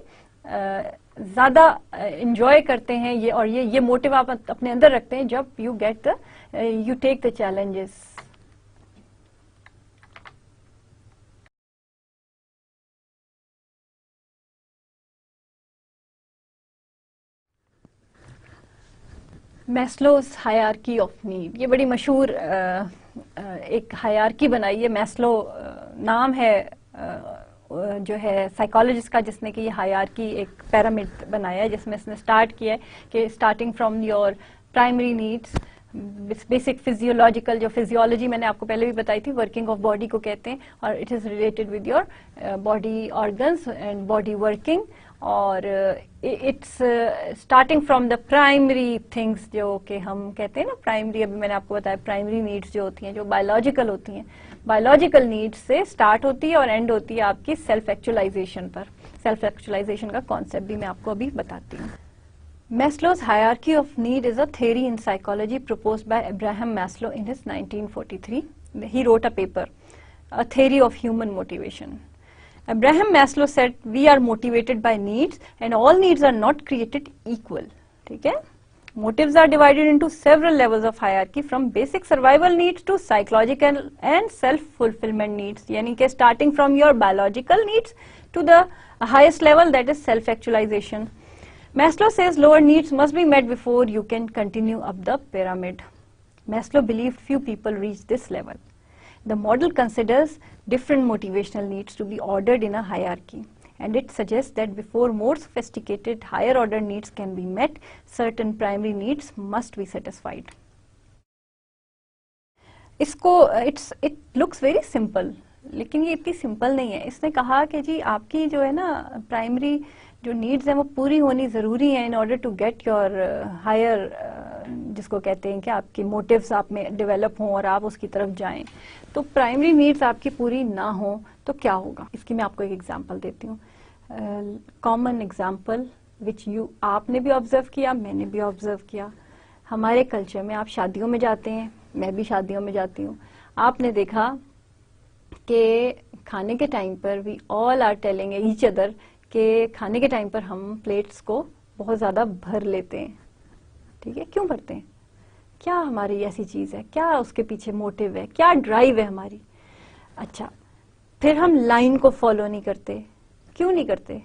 ज्यादा इंजॉय करते हैं ये, और ये मोटिव आप अपने अंदर रखते हैं जब you take the challenges. Maslow's hierarchy of need, ये बड़ी मशहूर एक हायरार्की बनाई है। मैस्लो नाम है जो है साइकोलॉजिस्ट का जिसने कि ये हायरार्की एक पिरामिड बनाया है, जिसमें इसने स्टार्ट किया है कि starting from your primary needs, basic physiological, जो फिजियोलॉजी मैंने आपको पहले भी बताई थी, वर्किंग ऑफ बॉडी को कहते हैं, और it is related with your body organs and body working, और it's starting from the primary things जो कि हम कहते हैं ना प्राइमरी, अभी मैंने आपको बताया प्राइमरी नीड्स जो होती हैं जो बायोलॉजिकल होती हैं, बायोलॉजिकल नीड्स से स्टार्ट होती है और एंड होती है आपकी सेल्फ एक्चुअलाइजेशन पर। सेल्फ एक्चुअलाइजेशन का कॉन्सेप्ट भी मैं आपको अभी बताती हूँ। Maslow's hierarchy of need is a theory in psychology proposed by Abraham Maslow in his 1943. He wrote a paper, A Theory of Human Motivation. Abraham Maslow said we are motivated by needs and all needs are not created equal. ठीक है? Motives are divided into several levels of hierarchy from basic survival needs to psychological and self-fulfillment needs. यानी कि starting from your biological needs to the highest level, that is self-actualization. Maslow says lower needs must be met before you can continue up the pyramid. Maslow believed few people reach this level. The model considers different motivational needs to be ordered in a hierarchy, and it suggests that before more sophisticated higher order needs can be met, certain primary needs must be satisfied. It looks very simple, लेकिन ये इतनी simple नहीं है। इसने कहा कि जी आपकी जो है ना प्राइमरी जो नीड्स हैं वो पूरी होनी ज़रूरी है in order to get your higher, जिसको कहते हैं कि आपकी मोटिव्स आप में डेवलप हों और आप उसकी तरफ जाएं। तो प्राइमरी नीड्स आपकी पूरी ना हो तो क्या होगा, इसकी मैं आपको एक एग्जांपल देती हूँ। कॉमन एग्जांपल विच आपने भी ऑब्जर्व किया, मैंने भी ऑब्जर्व किया। हमारे कल्चर में आप शादियों में जाते हैं, मैं भी शादियों में जाती हूँ, आपने देखा कि खाने के टाइम पर we all are telling each other कि खाने के टाइम पर हम प्लेट्स को बहुत ज़्यादा भर लेते हैं। ठीक है, क्यों भरते हैं? क्या हमारी ऐसी चीज़ है, क्या उसके पीछे मोटिव है, क्या ड्राइव है हमारी? अच्छा, फिर हम लाइन को फॉलो नहीं करते, क्यों नहीं करते?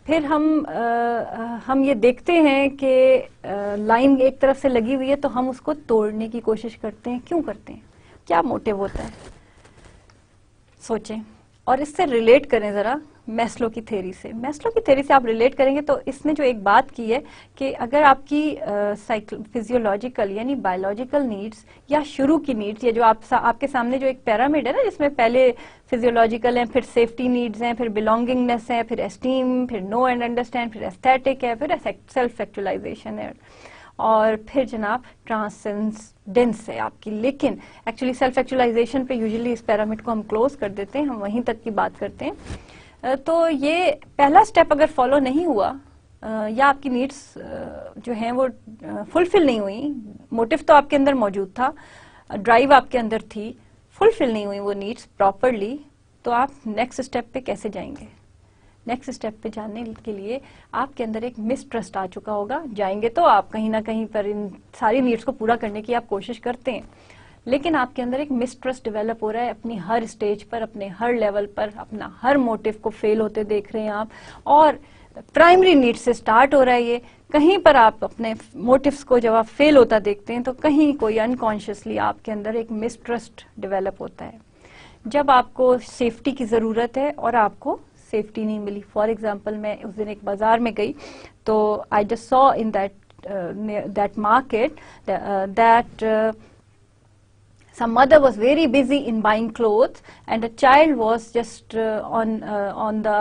फिर हम ये देखते हैं कि लाइन एक तरफ से लगी हुई है तो हम उसको तोड़ने की कोशिश करते हैं, क्यों करते हैं? क्या मोटिव होता है? सोचें और इससे रिलेट करें जरा मैस्लो की थ्योरी से। मैस्लो की थ्योरी से आप रिलेट करेंगे तो इसने जो एक बात की है कि अगर आपकी फिजियोलॉजिकल यानी बायोलॉजिकल नीड्स या शुरू की नीड्स, या जो आपके सामने जो एक पिरामिड है ना, जिसमें पहले फिजियोलॉजिकल है, फिर सेफ्टी नीड्स हैं, फिर बिलोंगिंगनेस है, फिर एस्टीम, फिर नो एंड अंडरस्टैंड, फिर एस्थेटिक है, फिर सेल्फ एक्चुअलाइजेशन है, और फिर जनाब ट्रांसेंडेंस है आपकी। लेकिन एक्चुअली सेल्फ एक्चुअलाइजेशन पे यूजुअली इस पिरामिड को हम क्लोज कर देते हैं, हम वहीं तक की बात करते हैं। तो ये पहला स्टेप अगर फॉलो नहीं हुआ या आपकी नीड्स जो हैं वो फुलफिल नहीं हुई, मोटिव तो आपके अंदर मौजूद था, ड्राइव आपके अंदर थी, फुलफिल नहीं हुई वो नीड्स प्रॉपरली, तो आप नेक्स्ट स्टेप पे कैसे जाएंगे? नेक्स्ट स्टेप पे जाने के लिए आपके अंदर एक मिसट्रस्ट आ चुका होगा। जाएंगे तो आप कहीं ना कहीं पर इन सारी नीड्स को पूरा करने की आप कोशिश करते हैं, लेकिन आपके अंदर एक मिसट्रस्ट डेवलप हो रहा है अपनी हर स्टेज पर, अपने हर लेवल पर, अपना हर मोटिव को फेल होते देख रहे हैं आप, और प्राइमरी नीड से स्टार्ट हो रहा है ये। कहीं पर आप अपने मोटिव्स को जब आप फेल होता देखते हैं तो कहीं कोई अनकॉन्शियसली आपके अंदर एक मिसट्रस्ट डेवलप होता है। जब आपको सेफ्टी की जरूरत है और आपको सेफ्टी नहीं मिली। फॉर एग्जाम्पल, मैं उस दिन एक बाजार में गई तो I just saw in that market that some mother was very busy in buying clothes and a child was just on the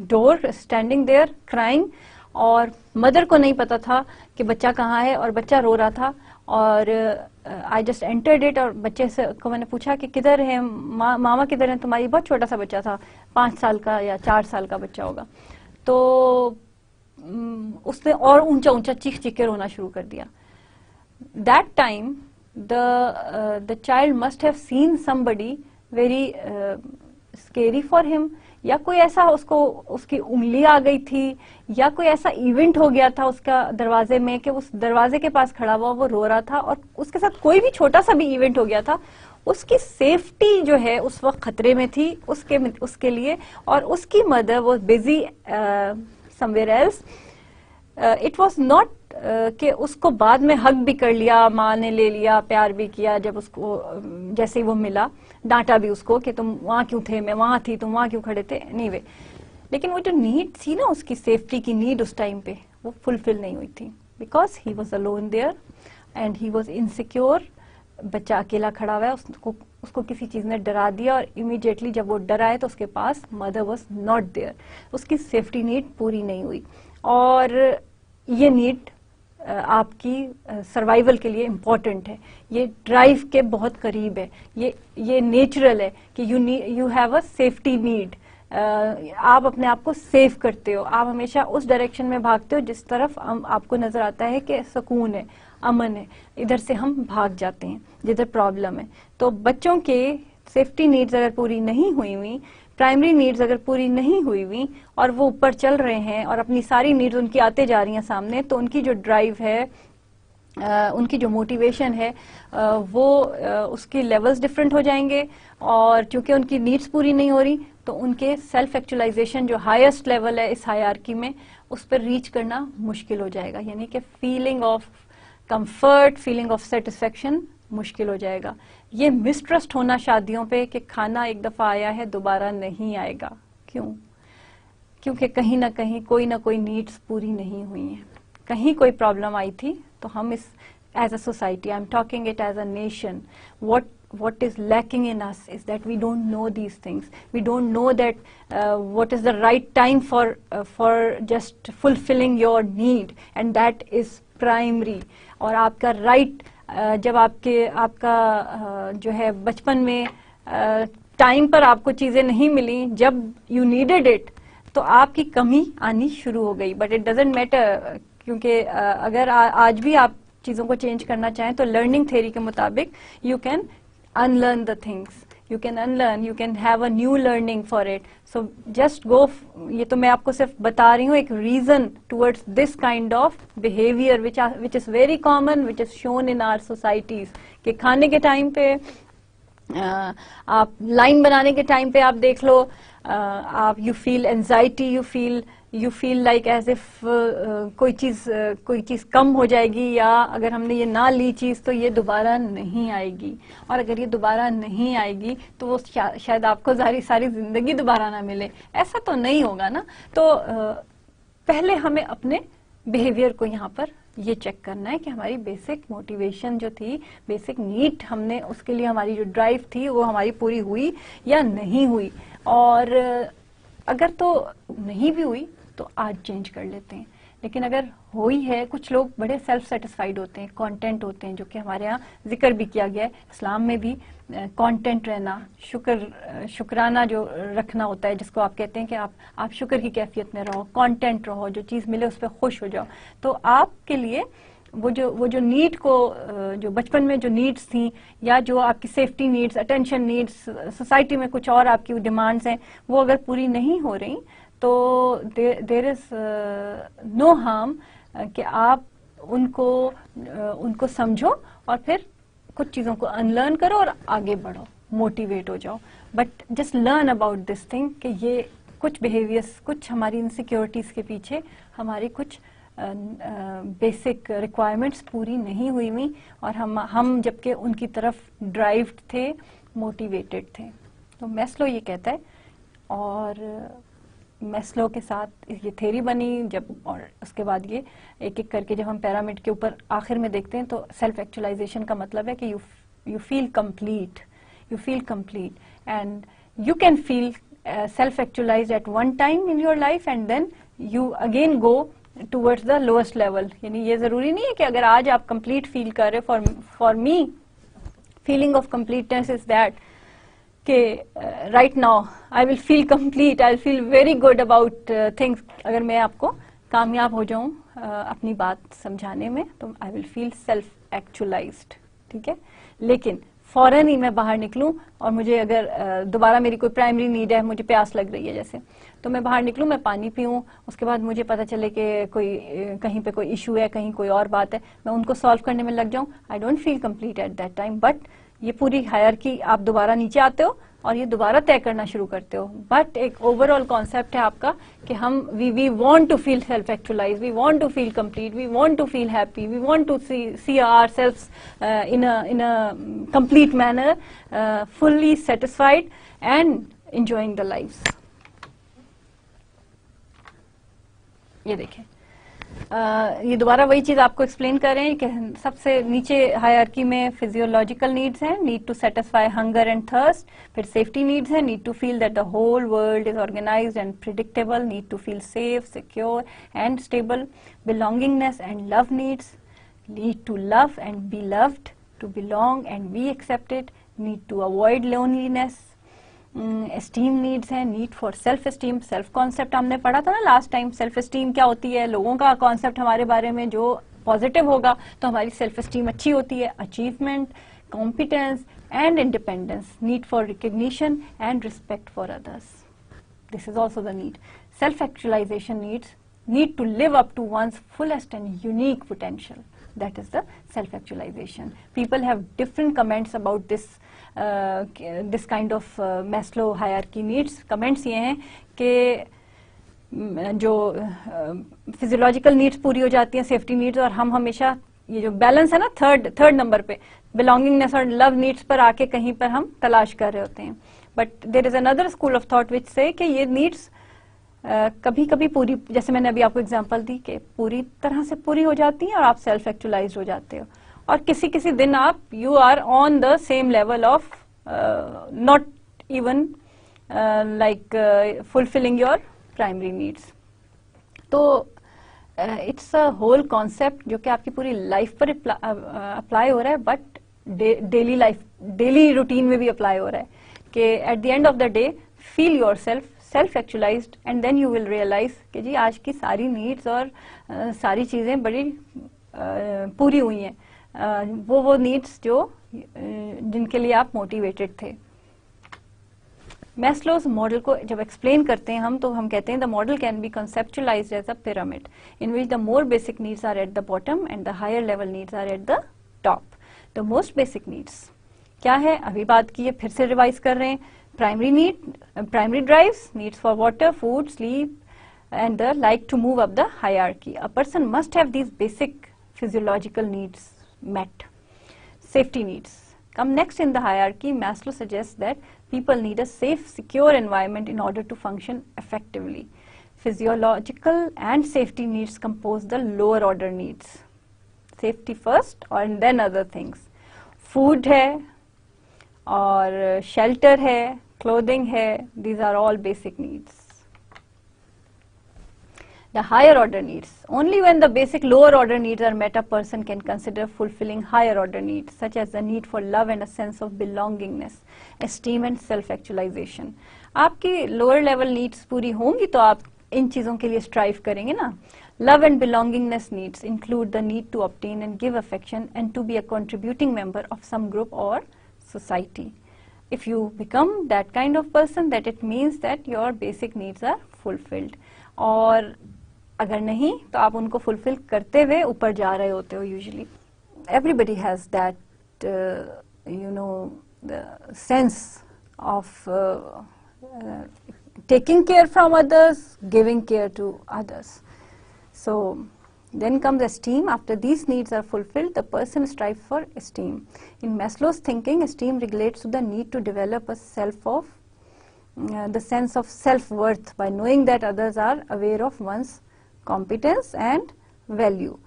door standing there crying, और मदर को नहीं पता था कि बच्चा कहाँ है और बच्चा रो रहा था। और आई जस्ट एंटर्ड इट, और बच्चे से को मैंने पूछा कि किधर है मामा किधर है तुम्हारी? बहुत छोटा सा बच्चा था, 5 साल का या 4 साल का बच्चा होगा। तो उसने और ऊंचा ऊंचा चीख चीख के रोना शुरू कर दिया. That time the child must have seen somebody very scary for him, या कोई ऐसा उसकी उंगली आ गई थी, या कोई ऐसा इवेंट हो गया था उसका दरवाजे में कि उस दरवाजे के पास खड़ा हुआ वो रो रहा था, और उसके साथ कोई भी छोटा सा भी इवेंट हो गया था, उसकी सेफ्टी जो है उस वक्त खतरे में थी उसके लिए, और उसकी mother was busy somewhere else. It was not कि उसको बाद में हग भी कर लिया, माँ ने ले लिया, प्यार भी किया, जब उसको जैसे ही वो मिला डांटा भी उसको कि तुम वहां क्यों थे, मैं वहां थी, तुम वहां क्यों खड़े थे. एनीवे, लेकिन वो जो नीड थी ना, उसकी सेफ्टी की नीड उस टाइम पे वो फुलफिल नहीं हुई थी, because he was alone there and he was insecure. बच्चा अकेला खड़ा हुआ है, उसको किसी चीज ने डरा दिया, और इमीडिएटली जब वो डरा है तो उसके पास मदर वॉज नॉट देयर. उसकी सेफ्टी नीड पूरी नहीं हुई, और ये नीड आपकी सर्वाइवल के लिए इम्पोर्टेंट है. ये ड्राइव के बहुत करीब है, ये नेचुरल है कि you have a safety need. आप अपने आप को सेव करते हो, आप हमेशा उस डायरेक्शन में भागते हो जिस तरफ आपको नजर आता है कि सुकून है, अमन है, इधर से हम भाग जाते हैं जिधर प्रॉब्लम है. तो बच्चों के सेफ्टी नीड्स अगर पूरी नहीं हुई हुई, प्राइमरी नीड्स अगर पूरी नहीं हुई हुई, और वो ऊपर चल रहे हैं और अपनी सारी नीड्स उनकी आते जा रही हैं सामने, तो उनकी जो ड्राइव है, उनकी जो मोटिवेशन है, वो उसके लेवल्स डिफरेंट हो जाएंगे. और चूंकि उनकी नीड्स पूरी नहीं हो रही, तो उनके सेल्फ एक्चुअलाइजेशन जो हाईएस्ट लेवल है इस हायरार्की में, उस पर रीच करना मुश्किल हो जाएगा. यानी कि feeling of comfort, feeling of satisfaction मुश्किल हो जाएगा. ये मिसट्रस्ट होना शादियों पे कि खाना एक दफा आया है दोबारा नहीं आएगा. क्यों? क्योंकि कहीं ना कहीं कोई ना कोई नीड्स पूरी नहीं हुई हैं, कहीं कोई प्रॉब्लम आई थी. तो हम इस as a society, I am talking it as a nation, what is lacking in us is that we don't know these things. We don't know that what is the right time for just fulfilling your need, and that is primary. और आपका right जब आपका जो है बचपन में time पर आपको चीजें नहीं मिली, जब यू नीडेड इट, तो आपकी कमी आनी शुरू हो गई. बट इट डजेंट मैटर, क्योंकि अगर आज भी आप चीजों को चेंज करना चाहें तो लर्निंग थ्योरी के मुताबिक you can unlearn the things, you can unlearn, you can have a new learning for it. So just go, ये तो मैं आपको सिर्फ बता रही हूँ एक reason towards this kind of behavior which is very common, which is shown in our societies. कि खाने के टाइम पे आप लाइन बनाने के टाइम पे आप देख लो, आप you feel anxiety, you feel like as if कोई चीज कम हो जाएगी, या अगर हमने ये ना ली चीज तो ये दोबारा नहीं आएगी, और अगर ये दोबारा नहीं आएगी तो वो शायद आपको सारी जिंदगी दोबारा ना मिले. ऐसा तो नहीं होगा ना. तो पहले हमें अपने बिहेवियर को यहाँ पर ये चेक करना है कि हमारी बेसिक मोटिवेशन जो थी, बेसिक नीड, हमने उसके लिए हमारी जो ड्राइव थी वो हमारी पूरी हुई या नहीं हुई. और अगर तो नहीं भी हुई तो आज चेंज कर लेते हैं. लेकिन अगर हुई है, कुछ लोग बड़े सेल्फ सेटिस्फाइड होते हैं, कंटेंट होते हैं, जो कि हमारे यहाँ जिक्र भी किया गया है. इस्लाम में भी कंटेंट रहना, शुक्राना जो रखना होता है, जिसको आप कहते हैं कि आप शुक्र की कैफियत में रहो, कंटेंट रहो, जो चीज मिले उस पर खुश हो जाओ. तो आपके लिए वो जो नीड को, जो बचपन में जो नीड्स थी, या जो आपकी safety needs, attention needs, society में कुछ और आपकी डिमांड्स हैं, वो अगर पूरी नहीं हो रही, तो देयर इज नो हार्म कि आप उनको समझो और फिर कुछ चीजों को अनलर्न करो और आगे बढ़ो, मोटिवेट हो जाओ. But just learn about this thing कि ये कुछ बिहेवियर्स, कुछ हमारी इनसिक्योरिटीज के पीछे हमारी कुछ बेसिक रिक्वायरमेंट्स पूरी नहीं हुई हुई, और हम जबकि उनकी तरफ ड्राइव्ड थे, मोटिवेटेड थे. तो मैस्लो ये कहता है, और मैस्लो के साथ ये थ्योरी बनी जब, और उसके बाद ये एक एक करके जब हम पिरामिड के ऊपर आखिर में देखते हैं, तो सेल्फ एक्चुअलाइजेशन का मतलब है कि you feel complete, and you can feel self actualised at one time in your life, and then you again go towards the lowest level. यानी ये जरूरी नहीं है कि अगर आज आप कंप्लीट फील कर रहे, for me feeling of completeness is that कि right now I will feel complete, I will feel very good about things. अगर मैं आपको कामयाब हो जाऊं अपनी बात समझाने में, तो आई विल फील सेल्फ एक्चुअलाइज्ड, ठीक है। लेकिन फौरन ही मैं बाहर निकलूं और मुझे अगर दोबारा मेरी कोई प्राइमरी नीड है, मुझे प्यास लग रही है जैसे, तो मैं बाहर निकलूं, मैं पानी पीऊं, उसके बाद मुझे पता चले कि कोई कहीं पे कोई इशू है, कहीं कोई और बात है, मैं उनको सॉल्व करने में लग जाऊं, I don't feel complete eight that time. But ये पूरी हायरार्की आप दोबारा नीचे आते हो और ये दोबारा तय करना शुरू करते हो। बट एक ओवरऑल कॉन्सेप्ट है आपका कि हम we want to feel self actualize, we want to feel complete, we want to feel happy, we want to see ourselves in a complete manner, fully satisfied and enjoying the lives। ये देखें, ये दोबारा वही चीज आपको explain कर रहे हैं कि सबसे नीचे हायरार्की में फिजियोलॉजिकल नीड्स हैं, need to satisfy hunger and thirst, फिर सेफ्टी नीड्स है, need to feel that the whole world is organised and predictable, need to feel safe, secure and stable, belongingness and love needs, need to love and be loved, to belong and be accepted, need to avoid loneliness, esteem needs है, need for self esteem, self concept हमने पढ़ा था ना last time, self esteem क्या होती है, लोगों का कॉन्सेप्ट हमारे बारे में जो पॉजिटिव होगा तो हमारी सेल्फ एस्टीम अच्छी होती है, achievement, competence and independence, need for recognition and respect for others, this is also the need. Self actualisation needs need to live up to one's fullest and unique potential, that is the self-actualization। People have different comments about this kind of Maslow hierarchy needs। comments ये हैं कि जो physiological needs पूरी हो जाती हैं, safety needs, और हम हमेशा ये जो बैलेंस है ना थर्ड नंबर पे belongingness और love needs पर आके कहीं पर हम तलाश कर रहे होते हैं। but there is another school of thought which say कि ये needs कभी कभी पूरी, जैसे मैंने अभी आपको एग्जांपल दी कि पूरी तरह से पूरी हो जाती हैं और आप सेल्फ एक्चुअलाइज्ड हो जाते हो, और किसी किसी दिन आप you are on the same level of not even like fulfilling your primary needs. तो इट्स अ होल कॉन्सेप्ट जो कि आपकी पूरी लाइफ पर अप्लाई हो रहा है, बट डेली रूटीन में भी अप्लाई हो रहा है कि at the end of the day feel your self actualised and then you will realise कि जी आज की सारी नीड्स और सारी चीजें बड़ी पूरी हुई हैं, वो नीड्स जो जिनके लिए आप मोटिवेटेड थे। मैस्लोज मॉडल को जब एक्सप्लेन करते हैं हम, तो हम कहते हैं the model can be conceptualised as a pyramid in which the more basic needs are at the bottom and the higher level needs are at the top. The most basic needs क्या है, अभी बात की है, फिर से revise कर रहे हैं। Primary drives, needs for water, food, sleep and the like to move up the hierarchy. A person must have these basic physiological needs met. Safety needs come next in the hierarchy. Maslow suggests that people need a safe, secure environment in order to function effectively. Physiological and safety needs compose the lower order needs. Safety first and then other things. Food है और shelter है, clothing है, these are all basic needs. The higher order needs, only when the basic lower order needs are met, a person can consider fulfilling higher order needs, such as the need for love and a sense of belongingness, esteem and self-actualization. आपकी lower level needs पूरी होंगी तो आप इन चीजों के लिए strive करेंगे ना। Love and belongingness needs include the need to obtain and give affection and to be a contributing member of some group or society. If you become that kind of person, that it means that your basic needs are fulfilled. और अगर नहीं तो आप उनको fulfill करते हुए ऊपर जा रहे होते हो usually. Everybody has that the sense of taking care from others, giving care to others. So then comes esteem. After these needs are fulfilled, the person strives for esteem. In Maslow's thinking, esteem relates to the need to develop a the sense of self-worth by knowing that others are aware of one's competence and value.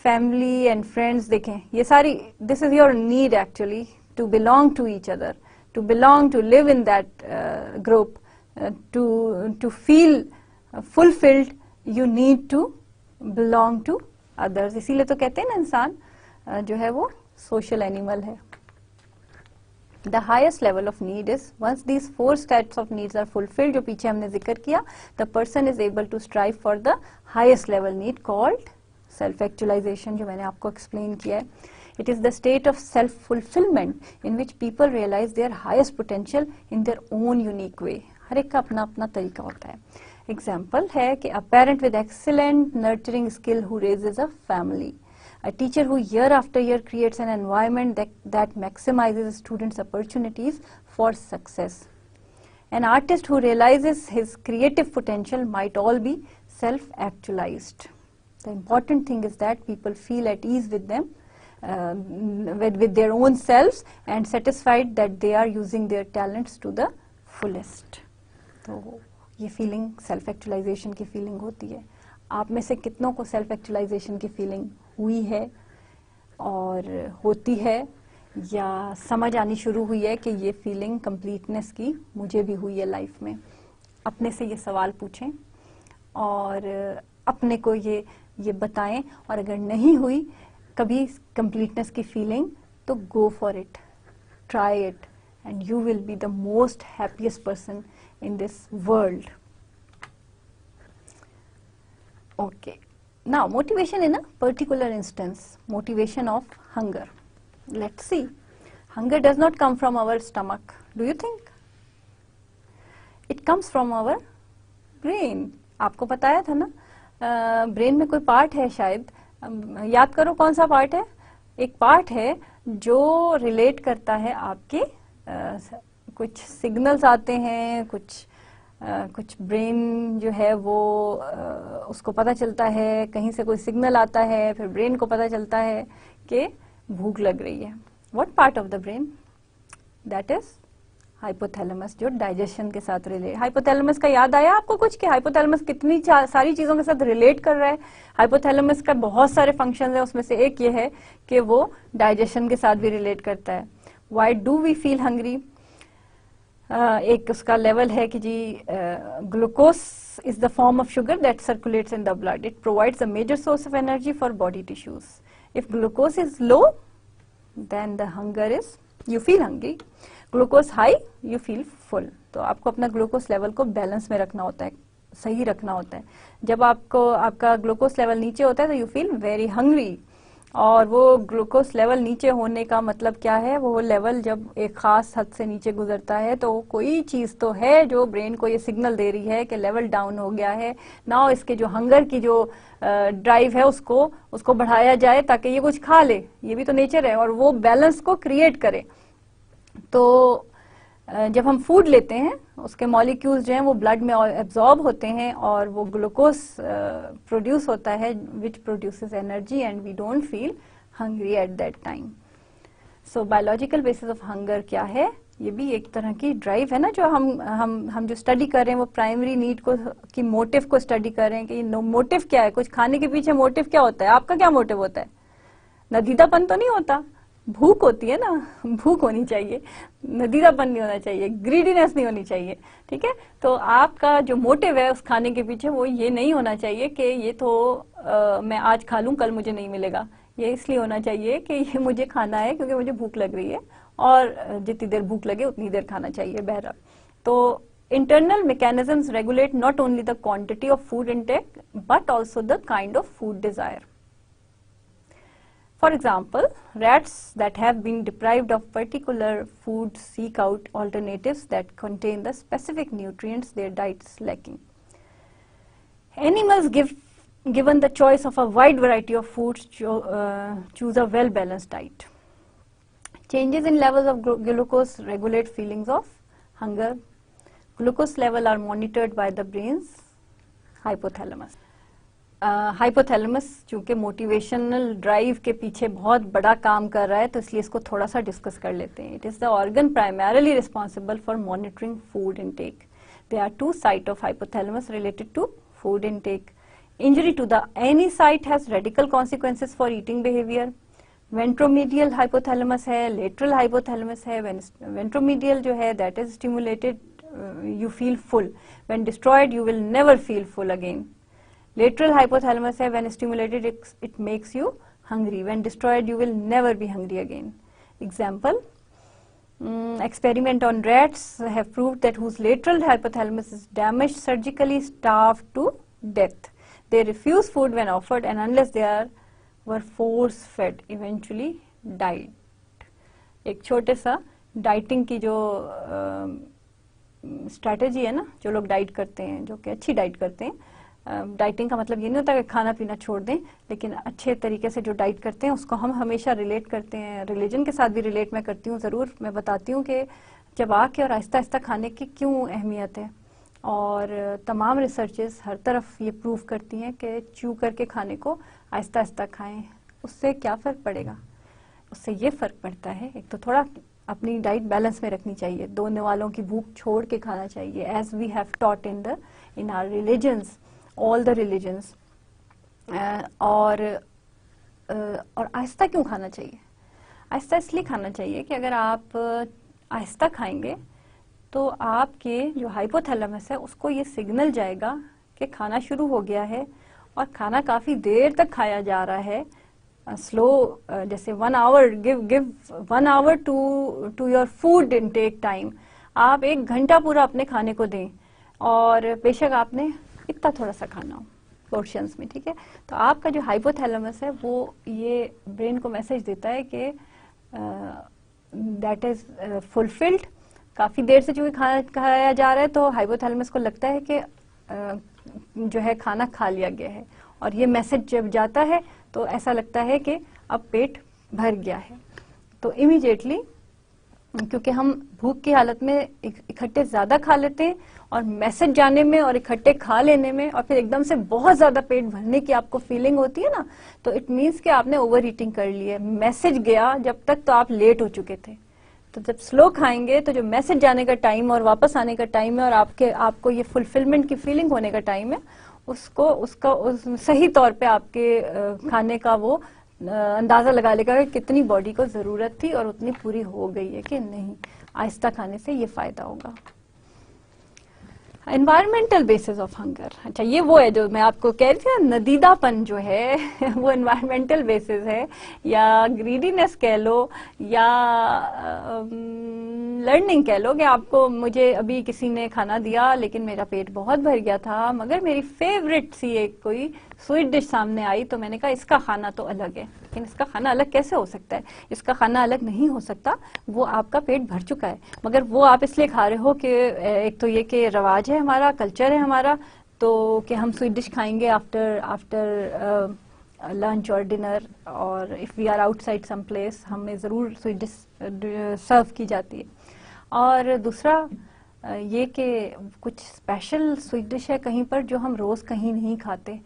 Family and friends, देखें ये सारी, this is your need actually to belong to each other, to belong, to live in that group, to feel fulfilled, you need to belong to others. इसीलिए तो कहते हैं ना इंसान जो है वो सोशल एनिमल है। The highest level of need is once these 4 sets of needs are fulfilled, जो पीछे हमने जिक्र किया, the person is able to strive for the highest level need called self actualization, जो मैंने आपको explain किया है. It is the state of self fulfillment in which people realize their highest potential in their own unique way. हर एक का अपना अपना तरीका होता है. Example है कि a parent with excellent nurturing skill who raises a family. A teacher who year after year creates an environment that maximizes students' opportunities for success. An artist who realizes his creative potential might all be self-actualized. The important thing is that people feel at ease with them, with their own selves and satisfied that they are using their talents to the fullest. तो ये feeling self-actualization की feeling होती है. आप में से कितनों को self-actualization की feeling हुई है और होती है या समझ आनी शुरू हुई है कि ये फीलिंग कंप्लीटनेस की मुझे भी हुई है लाइफ में? अपने से ये सवाल पूछें और अपने को ये बताएं. और अगर नहीं हुई कभी कंप्लीटनेस की फीलिंग तो गो for it, try it and you will be the most happiest person in this world. Okay. Now, motivation in a particular instance, motivation of hunger. Let's see. Hunger does not come from our stomach. Do you think? It comes from our brain. आपको बताया था ना, brain में कोई part है शायद, याद करो कौन सा पार्ट है. एक पार्ट है जो रिलेट करता है आपके कुछ सिग्नल्स आते हैं, कुछ ब्रेन जो है वो उसको पता चलता है, कहीं से कोई सिग्नल आता है, फिर ब्रेन को पता चलता है कि भूख लग रही है. What part of the brain? That is hypothalamus, जो डाइजेशन के साथ रिलेट. हाइपोथैलेमस का याद आया आपको कुछ कि हाइपोथैलेमस कितनी सारी चीजों के साथ रिलेट कर रहा है? हाइपोथैलेमस का बहुत सारे फंक्शंस है, उसमें से एक ये है कि वो डाइजेशन के साथ भी रिलेट करता है. Why do we feel hungry? एक उसका लेवल है कि जी glucose is the form of sugar that circulates in the blood. It provides a major source of energy for body tissues. If glucose is low then the hunger is, you feel hungry. Glucose high, you feel full. तो आपको अपना glucose level को balance में रखना होता है, सही रखना होता है. जब आपका ग्लूकोज लेवल नीचे होता है तो यू फील वेरी हंग्री. और वो ग्लूकोज लेवल नीचे होने का मतलब क्या है? वो लेवल जब एक खास हद से नीचे गुजरता है तो कोई चीज तो है जो ब्रेन को ये सिग्नल दे रही है कि लेवल डाउन हो गया है. नाउ इसके जो हंगर की जो ड्राइव है उसको बढ़ाया जाए ताकि ये कुछ खा ले. ये भी तो नेचर है और वो बैलेंस को क्रिएट करे. तो जब हम फूड लेते हैं उसके मॉलिक्यूल्स जो हैं वो ब्लड में एब्जॉर्ब होते हैं और वो ग्लूकोज प्रोड्यूस होता है which produces energy and we don't feel hungry at that time. So biological basis of hunger क्या है? ये भी एक तरह की ड्राइव है ना, जो हम जो स्टडी कर रहे हैं वो प्राइमरी नीड को की मोटिव को स्टडी कर रहे हैं कि मोटिव क्या है. कुछ खाने के पीछे मोटिव क्या होता है? आपका क्या मोटिव होता है? नदीदापन तो नहीं होता, भूख होती है ना. भूख होनी चाहिए, नदीदापन नहीं होना चाहिए, ग्रीडीनेस नहीं होनी चाहिए. ठीक है, तो आपका जो मोटिव है उस खाने के पीछे वो ये नहीं होना चाहिए कि ये तो मैं आज खा लूं कल मुझे नहीं मिलेगा. ये इसलिए होना चाहिए कि ये मुझे खाना है क्योंकि मुझे भूख लग रही है और जितनी देर भूख लगे उतनी देर खाना चाहिए. बहरहाल तो internal mechanisms regulate not only the quantity of food intake but also the kind of food desire. For example, rats that have been deprived of particular food seek out alternatives that contain the specific nutrients their diet is lacking. Animals given the choice of a wide variety of foods choose a well-balanced diet. Changes in levels of glucose regulate feelings of hunger. Glucose level are monitored by the brain's hypothalamus. Hypothalamus चूंकि motivational drive के पीछे बहुत बड़ा काम कर रहा है तो इसलिए इसको थोड़ा सा डिस्कस कर लेते हैं. It is the organ primarily responsible for monitoring food intake. There are 2 site of hypothalamus related to food intake. Injury to the any site has radical consequences for eating behaviour. Ventromedial hypothalamus है, lateral hypothalamus है. Ventromedial जो है that is stimulated, you feel full. When destroyed you will never feel full again. Lateral hypothalamus है, when stimulated it makes you hungry. When destroyed you will never be hungry again. Example, experiment on rats have proved that whose lateral hypothalamus is damaged, surgically starved to death. They refuse food when offered, and unless they were force fed, eventually died. एक छोटे सा dieting की जो strategy है ना, जो लोग diet करते हैं, जो कि अच्छी डाइट करते हैं, डाइटिंग का मतलब ये नहीं होता कि खाना पीना छोड़ दें, लेकिन अच्छे तरीके से जो डाइट करते हैं उसको हम हमेशा रिलेट करते हैं, रिलीजन के साथ भी रिलेट मैं करती हूँ ज़रूर। मैं बताती हूँ कि चबा के और आहिस्ता आहिस्ता खाने की क्यों अहमियत है, और तमाम रिसर्चेस हर तरफ ये प्रूव करती हैं कि च्यू करके खाने को आहिस्ता आहिस्ता खाएं, उससे क्या फ़र्क पड़ेगा। उससे ये फ़र्क पड़ता है, एक तो थोड़ा अपनी डाइट बैलेंस में रखनी चाहिए, 2 निवालों की भूख छोड़ के खाना चाहिए, as we have taught in our religions, all the religions. और आहिस्ता क्यों खाना चाहिए? आहिस्ता इसलिए खाना चाहिए कि अगर आप आहिस्ता खाएंगे तो आपके जो हाइपोथैलेमस है उसको ये सिग्नल जाएगा कि खाना शुरू हो गया है, और खाना काफ़ी देर तक खाया जा रहा है, स्लो, जैसे 1 hour, give 1 hour to your food intake time. आप 1 घंटा पूरा अपने खाने को दें, और बेशक आपने इतना थोड़ा सा खाना हो पोर्शंस में, ठीक है। तो आपका जो हाइपोथैलेमस है वो ये ब्रेन को मैसेज देता है कि दैट इज फुलफिल्ड, काफ़ी देर से चूँकि खाना खाया जा रहा है, तो हाइपोथैलेमस को लगता है कि जो है खाना खा लिया गया है, और ये मैसेज जब जाता है तो ऐसा लगता है कि अब पेट भर गया है। तो इमीडिएटली, क्योंकि हम भूख की हालत में इकट्ठे ज़्यादा खा लेते हैं, और मैसेज जाने में और इकट्ठे खा लेने में, और फिर एकदम से बहुत ज़्यादा पेट भरने की आपको फीलिंग होती है ना, तो इट मीन्स कि आपने ओवर ईटिंग कर ली है। मैसेज गया जब तक तो आप लेट हो चुके थे। तो जब स्लो खाएंगे तो जो मैसेज जाने का टाइम और वापस आने का टाइम है, और आपको ये फुलफिलमेंट की फीलिंग होने का टाइम है, उसका सही तौर पे आपके खाने का वो अंदाजा लगा लेगा कि कितनी बॉडी को जरूरत थी और उतनी पूरी हो गई है कि नहीं। आहिस्ता खाने से ये फायदा होगा। एनवायरमेंटल बेसिस ऑफ हंगर, अच्छा ये वो है जो मैं आपको कह रही थी ना, नदीदापन जो है वो एनवायरमेंटल बेसिस है, या ग्रीडीनेस कह लो, या लर्निंग कह लो, कि आपको, मुझे अभी किसी ने खाना दिया लेकिन मेरा पेट बहुत भर गया था, मगर मेरी फेवरेट सी एक कोई स्वीट डिश सामने आई, तो मैंने कहा इसका खाना तो अलग है। लेकिन इसका खाना अलग कैसे हो सकता है? इसका खाना अलग नहीं हो सकता, वो आपका पेट भर चुका है, मगर वो आप इसलिए खा रहे हो कि एक तो ये कि रवाज है हमारा, कल्चर है हमारा, तो कि हम स्वीट डिश खाएंगे आफ्टर लंच और डिनर, और if we are outside some place हमें ज़रूर स्वीट डिश सर्व की जाती है। और दूसरा ये कि कुछ स्पेशल स्वीट डिश है कहीं पर जो हम रोज़ कहीं नहीं खाते,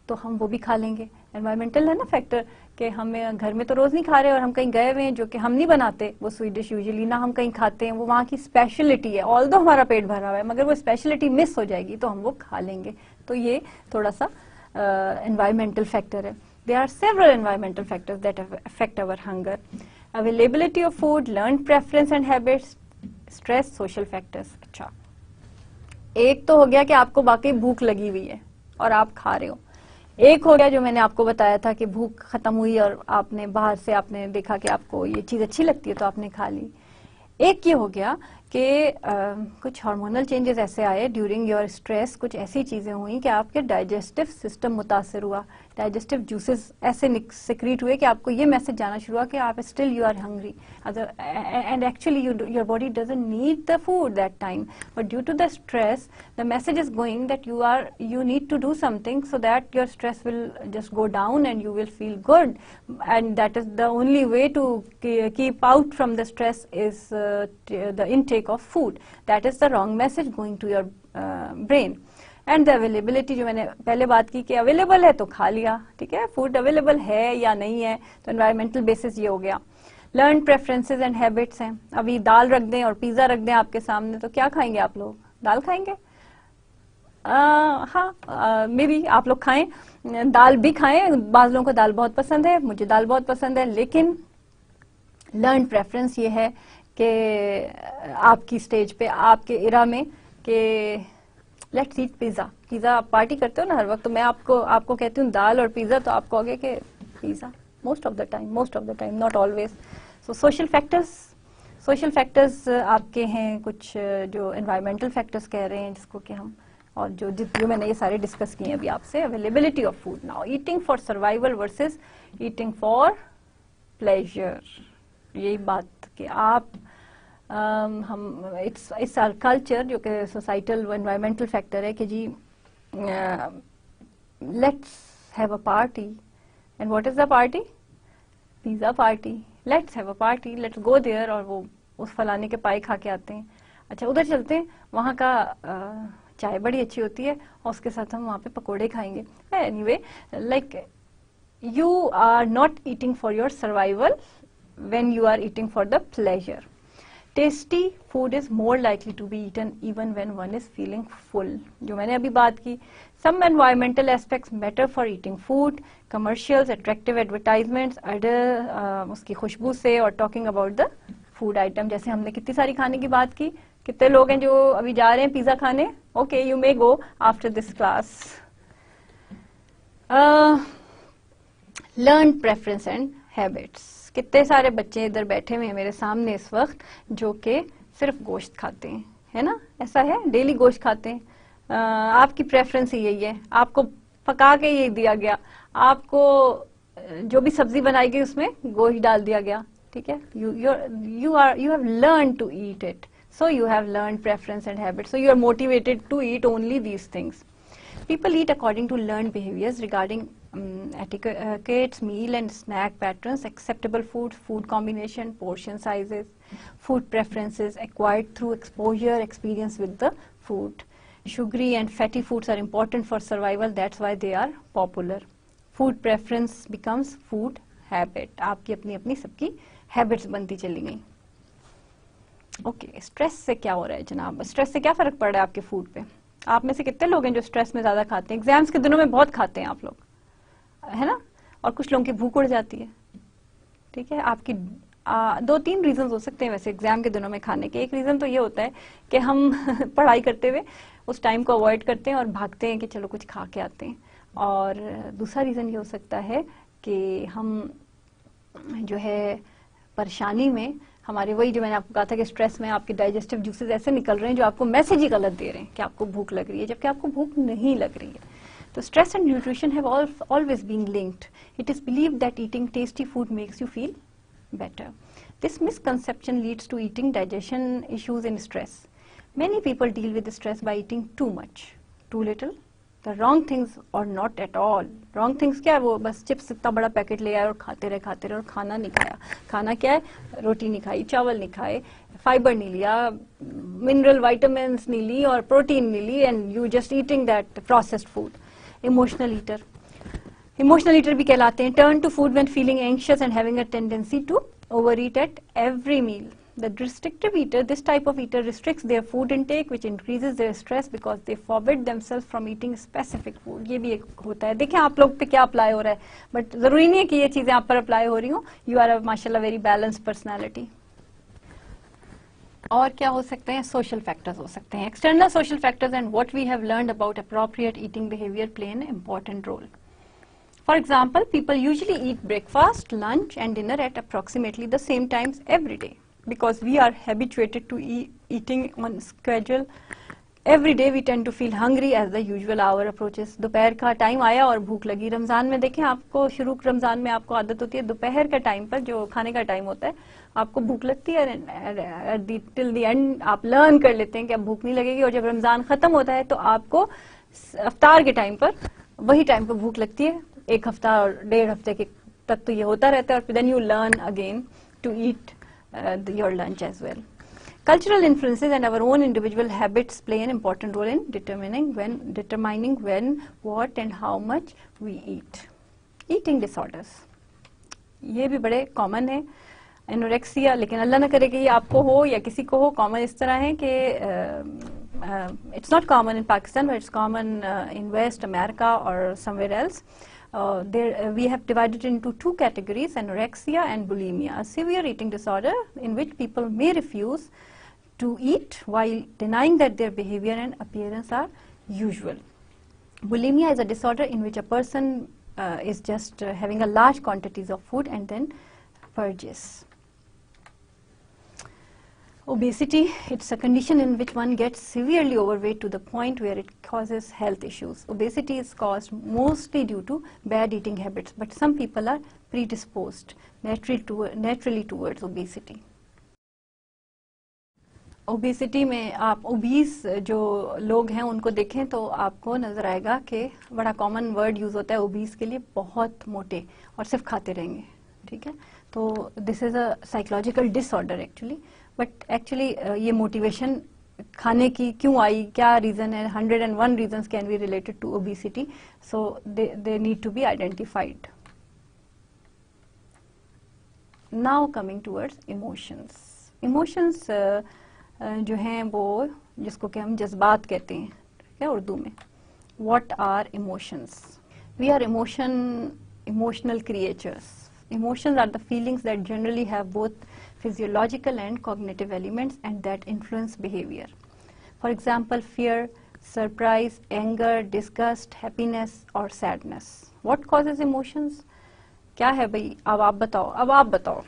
तो हम वो भी खा लेंगे। एनवायरमेंटल है ना फैक्टर, कि हमें घर में तो रोज़ नहीं खा रहे, और हम कहीं गए हुए हैं जो कि हम नहीं बनाते वो स्वीट डिश यूजुअली, ना हम कहीं खाते हैं, वो वहाँ की स्पेशलिटी है, ऑल्दो हमारा पेट भरा हुआ है, मगर वो स्पेशलिटी मिस हो जाएगी तो हम वो खा लेंगे। तो ये थोड़ा सा एनवायरमेंटल फैक्टर है। There are several environmental factors that affect our hunger. Availability of food, learned preference and habits, stress, social factors. अच्छा, एक तो हो गया कि आपको वाकई भूख लगी हुई है और आप खा रहे हो। एक हो गया जो मैंने आपको बताया था कि भूख खत्म हुई और आपने बाहर से आपने देखा कि आपको ये चीज़ अच्छी लगती है तो आपने खा ली। एक ये हो गया कि कुछ हार्मोनल चेंजेस ऐसे आए ड्यूरिंग योर स्ट्रेस, कुछ ऐसी चीज़ें हुई कि आपके डाइजेस्टिव सिस्टम मुतासर हुआ, डाइजेस्टिव जूसेस ऐसे सिक्रीट हुए कि आपको ये मैसेज जाना शुरू हुआ कि आप still you are hungry, and actually your body doesn't need the food that time, but due to the stress the message is going that you need to do something so that your stress will just go down and you will feel good, and that is the only way to keep out from the stress is the intake of food. That is the wrong message going to your brain. And the availability, जो मैंने पहले बात की कि available है तो खा लिया, ठीक है, फूड अवेलेबल है या नहीं है, तो एनवायरमेंटल बेसिस ये हो गया। लर्न प्रेफरेंसेस एंड हैबिट्स हैं, अभी दाल रख दें और पिज्ज़ा रख दें आपके सामने तो क्या खाएंगे आप लोग? दाल खाएंगे? हाँ, मे बी आप लोग खाएं, दाल भी खाएं, बाज़ लोगों को दाल बहुत पसंद है, मुझे दाल बहुत पसंद है, लेकिन लर्न प्रेफरेंस ये है कि आपकी स्टेज पे, आपके इरा में, कि लेट्स ईट पिज़्ज़ा आप पार्टी करते हो ना हर वक्त, तो मैं आपको कहती हूँ दाल और पिज़्ज़ा, तो आप कहोगे कि pizza most of the time, not always. So social factors आपके हैं कुछ जो एनवायरमेंटल फैक्टर्स कह रहे हैं जिसको कि हम, और जो मैंने ये सारे डिस्कस किए हैं अभी आपसे. Availability of food. Now eating for survival versus eating for pleasure. यही बात कि आप हम इट्स आवर कल्चर जो कि सोसाइटल एनवायरमेंटल फैक्टर है कि जी let's have a party. And what is the party? Pizza party. Let's have a party, let's go there, और वो उस फलाने के पाए खा के आते हैं. अच्छा उधर चलते हैं, वहाँ का चाय बड़ी अच्छी होती है और उसके साथ हम वहाँ पे पकोड़े खाएंगे. Anyway, like you are not eating for your survival when you are eating for the pleasure. Tasty food is more likely to be eaten even when one is feeling full. जो मैंने अभी बात की. Some environmental aspects matter for eating food. Commercials, attractive advertisements, other उसकी खुशबू से, और talking about the food item. जैसे हमने कितनी सारी खाने की बात की. कितने लोग हैं जो अभी जा रहे हैं पिज्जा खाने? Okay, you may go after this class. Learn preference and habits. कितने सारे बच्चे इधर बैठे हुए हैं मेरे सामने इस वक्त जो कि सिर्फ गोश्त खाते हैं, है ना? ऐसा है, डेली गोश्त खाते हैं. आपकी प्रेफरेंस ही यही है, आपको पका के ये दिया गया, आपको जो भी सब्जी बनाई गई उसमें गोश्त डाल दिया गया. ठीक है, you have learned to eat it, so you have learned preference and habits, so you are motivated to eat only these things. People eat according to learned behaviors regarding etiquettes, meal and snack patterns, acceptable food combination, portion sizes, food preferences acquired through exposure, experience with the food. Sugary and fatty foods are important for survival, that's why they are popular. Food preference becomes food habit. आपकी अपनी अपनी सबकी habits बनती चली गई. Okay, stress से क्या हो रहा है जनाब? स्ट्रेस से क्या फर्क पड़ रहा है आपके फूड पे? आप में से कितने लोग हैं जो स्ट्रेस में ज्यादा खाते हैं? एग्जाम्स के दिनों में बहुत खाते हैं आप लोग, है ना? और कुछ लोगों की भूख उड़ जाती है. ठीक है, आपकी 2-3 रीजन हो सकते हैं वैसे एग्जाम के दिनों में खाने के. एक रीजन तो ये होता है कि हम पढ़ाई करते हुए उस टाइम को अवॉइड करते हैं और भागते हैं कि चलो कुछ खा के आते हैं. और दूसरा रीजन ये हो सकता है कि हम जो है परेशानी में हमारे, वही जो मैंने आपको कहा था कि स्ट्रेस में आपके डाइजेस्टिव जूसेस ऐसे निकल रहे हैं जो आपको मैसेज ही गलत दे रहे हैं कि आपको भूख लग रही है, जबकि आपको भूख नहीं लग रही है. तो stress and nutrition have always been linked. It is believed that eating tasty food makes you feel better. This misconception leads to eating digestion issues in stress. Many people deal with stress by eating too much, too little, the wrong things or not at all. Wrong things क्या है? वो बस chips इतना बड़ा packet ले आए और खाते रहे और खाना नहीं खाया. खाना क्या है? रोटी नहीं खाई, चावल नहीं खाए, फाइबर नहीं लिया, मिनरल विटामिन्स नहीं ली और प्रोटीन नहीं ली, and you just eating that processed food. Emotional eater भी कहलाते हैं. Turn to food when feeling anxious and having a tendency to overeat at every meal. The restrictive eater, this type of eater restricts their food intake, which increases their stress because they forbid themselves from eating specific food. ये भी एक होता है. देखें आप लोग पे क्या अप्लाई हो रहा है, बट जरूरी नहीं है कि ये चीजें आप पर अप्लाई हो रही हो. You are a माशाल्लाह वेरी बैलेंस्ड पर्सनैलिटी. और क्या हो सकते हैं? सोशल फैक्टर्स हो सकते हैं. External social factors and what we have learned about appropriate eating behaviour play an important role. For example, people usually eat breakfast, lunch and dinner at approximately the same times every day because we are habituated to eating on schedule. Every day we tend to feel hungry as the usual hour approaches. दोपहर का time आया और भूख लगी. रमजान में देखें, आपको शुरू रमजान में आपको आदत होती है दोपहर का टाइम पर जो खाने का टाइम होता है आपको भूख लगती है. टिल द एंड आप लर्न कर लेते हैं कि अब भूख नहीं लगेगी, और जब रमजान खत्म होता है तो आपको अफ्तार के टाइम पर वही टाइम पर भूख लगती है. 1 हफ्ता और 1.5 हफ्ते के तक तो ये होता रहता है, और then you learn again to eat your lunch as well. Cultural influences and our own individual habits play an important role in determining when, what and how much we eat. Eating disorders, ये भी बड़े common है. Anorexia, लेकिन अल्लाह ना करे कि ये आपको हो या किसी को हो. कॉमन इस तरह है कि it's not common in Pakistan, but it's common in West America or somewhere else. We have divided into 2 categories, anorexia and bulimia, a severe eating disorder in which people may refuse to eat while denying that their behavior and appearance are usual. Bulimia is a disorder in which a person is just having a large quantities of food and then purges. Obesity, it's a condition in which one gets severely overweight to the point where it causes health issues. Obesity is caused mostly due to bad eating habits, but some people are predisposed naturally towards obesity. Obesity में आप obese जो लोग हैं उनको देखें तो आपको नजर आएगा कि बड़ा कॉमन वर्ड यूज होता है ओबीस के लिए, बहुत मोटे और सिर्फ खाते रहेंगे, ठीक है. तो this is a psychological disorder actually, but actually ये मोटिवेशन खाने की क्यों आई, क्या रीजन है, 101 reasons can be related to obesity, so they need to be identified. Now coming towards emotions. Emotions जो हैं वो जिसको कि हम जज्बात कहते हैं, ठीक है, उर्दू में. What are emotions? We are emotional creatures. Emotions are the feelings that generally have both physiological and cognitive elements and that influence behavior. For example, fear, surprise, anger, disgust, happiness or sadness. What causes emotions? क्या है भाई, अब आप बताओ.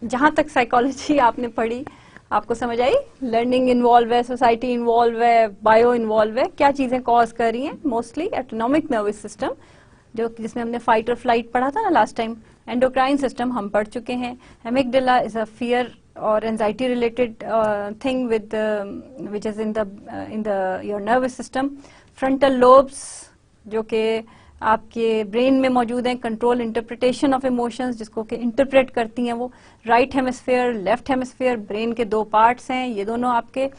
जहां तक psychology आपने पढ़ी आपको समझ आई, लर्निंग इन्वॉल्व है, सोसाइटी इन्वॉल्व है, बायो इन्वॉल्व है, क्या चीजें कॉज कर रही हैं? मोस्टली ऑटोनॉमिक नर्वस सिस्टम, जो जिसमें हमने फाइट और फ्लाइट पढ़ा था ना लास्ट टाइम. एंडोक्राइन सिस्टम हम पढ़ चुके हैं. एमिगडाला इज अ फियर और anxiety related thing with which is in the your nervous system. Frontal lobes जो कि आपके ब्रेन में मौजूद हैं, कंट्रोल इंटरप्रिटेशन ऑफ इमोशंस, जिसको कि इंटरप्रेट करती हैं वो. Right hemisphere, left hemisphere, brain के दो पार्ट्स हैं, ये दोनों आपके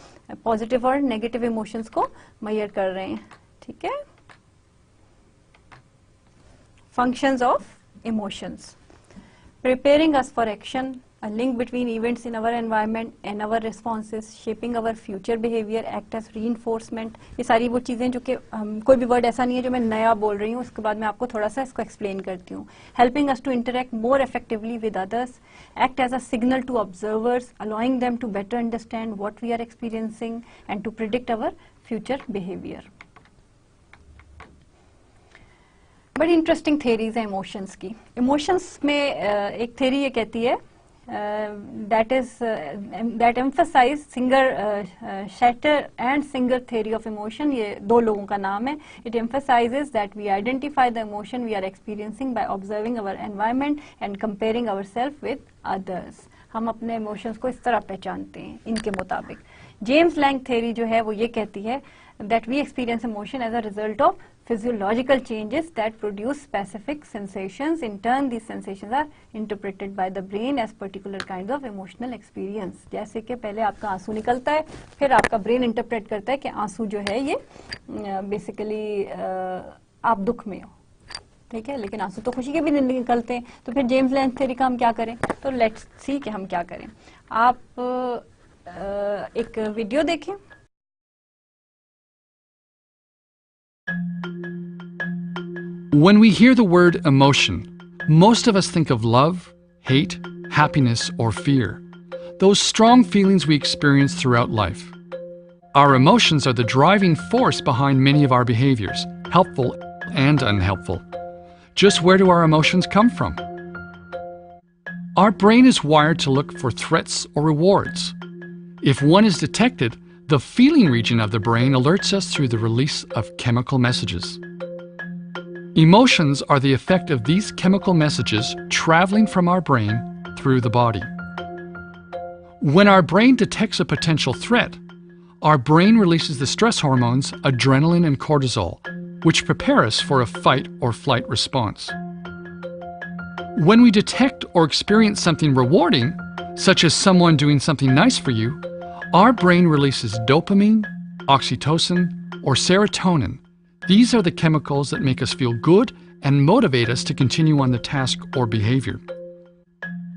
पॉजिटिव और नेगेटिव इमोशंस को मेजर कर रहे हैं, ठीक है. Functions of emotions. Preparing us for action, a link between events in our environment and our responses, shaping our future behavior, act as reinforcement. ये सारी वो चीज़ें जो कि कोई भी वर्ड ऐसा नहीं है जो मैं नया बोल रही हूँ, उसके बाद मैं आपको थोड़ा सा इसको एक्सप्लेन करती हूँ. Helping us to interact more effectively with others, act as a signal to observers, allowing them to better understand what we are experiencing and to predict our future behavior. बड़ी इंटरेस्टिंग थेरीज है emotions की. Emotions में एक theory ये कहती है that emphasise Singer Schachter and Singer theory of emotion. ये दो लोगों का नाम है. It emphasises that we identify the emotion we are experiencing by observing our environment and comparing our self with others. हम अपने इमोशंस को इस तरह पहचानते हैं इनके मुताबिक. जेम्स लैंग थेरी जो है वो ये कहती है that we experience emotion as a result of physiological changes that produce specific sensations. In turn, these sensations are interpreted by the brain as particular kinds of emotional experience. जैसे कि पहले आपका आंसू निकलता है, फिर आपका ब्रेन इंटरप्रेट करता है कि आंसू जो है ये बेसिकली आप दुख में हो, ठीक है, लेकिन आंसू तो खुशी के भी निकलते हैं. तो फिर जेम्स लैंग थ्योरी का हम क्या करें? तो लेट्स सी कि हम क्या करें. आप एक वीडियो देखें. When we hear the word emotion, most of us think of love, hate, happiness, or fear. Those strong feelings we experience throughout life. Our emotions are the driving force behind many of our behaviors, helpful and unhelpful. Just where do our emotions come from? Our brain is wired to look for threats or rewards. If one is detected, the feeling region of the brain alerts us through the release of chemical messages. Emotions are the effect of these chemical messages traveling from our brain through the body. When our brain detects a potential threat, our brain releases the stress hormones adrenaline and cortisol, which prepare us for a fight or flight response. When we detect or experience something rewarding, such as someone doing something nice for you, our brain releases dopamine, oxytocin, or serotonin. These are the chemicals that make us feel good and motivate us to continue on the task or behavior.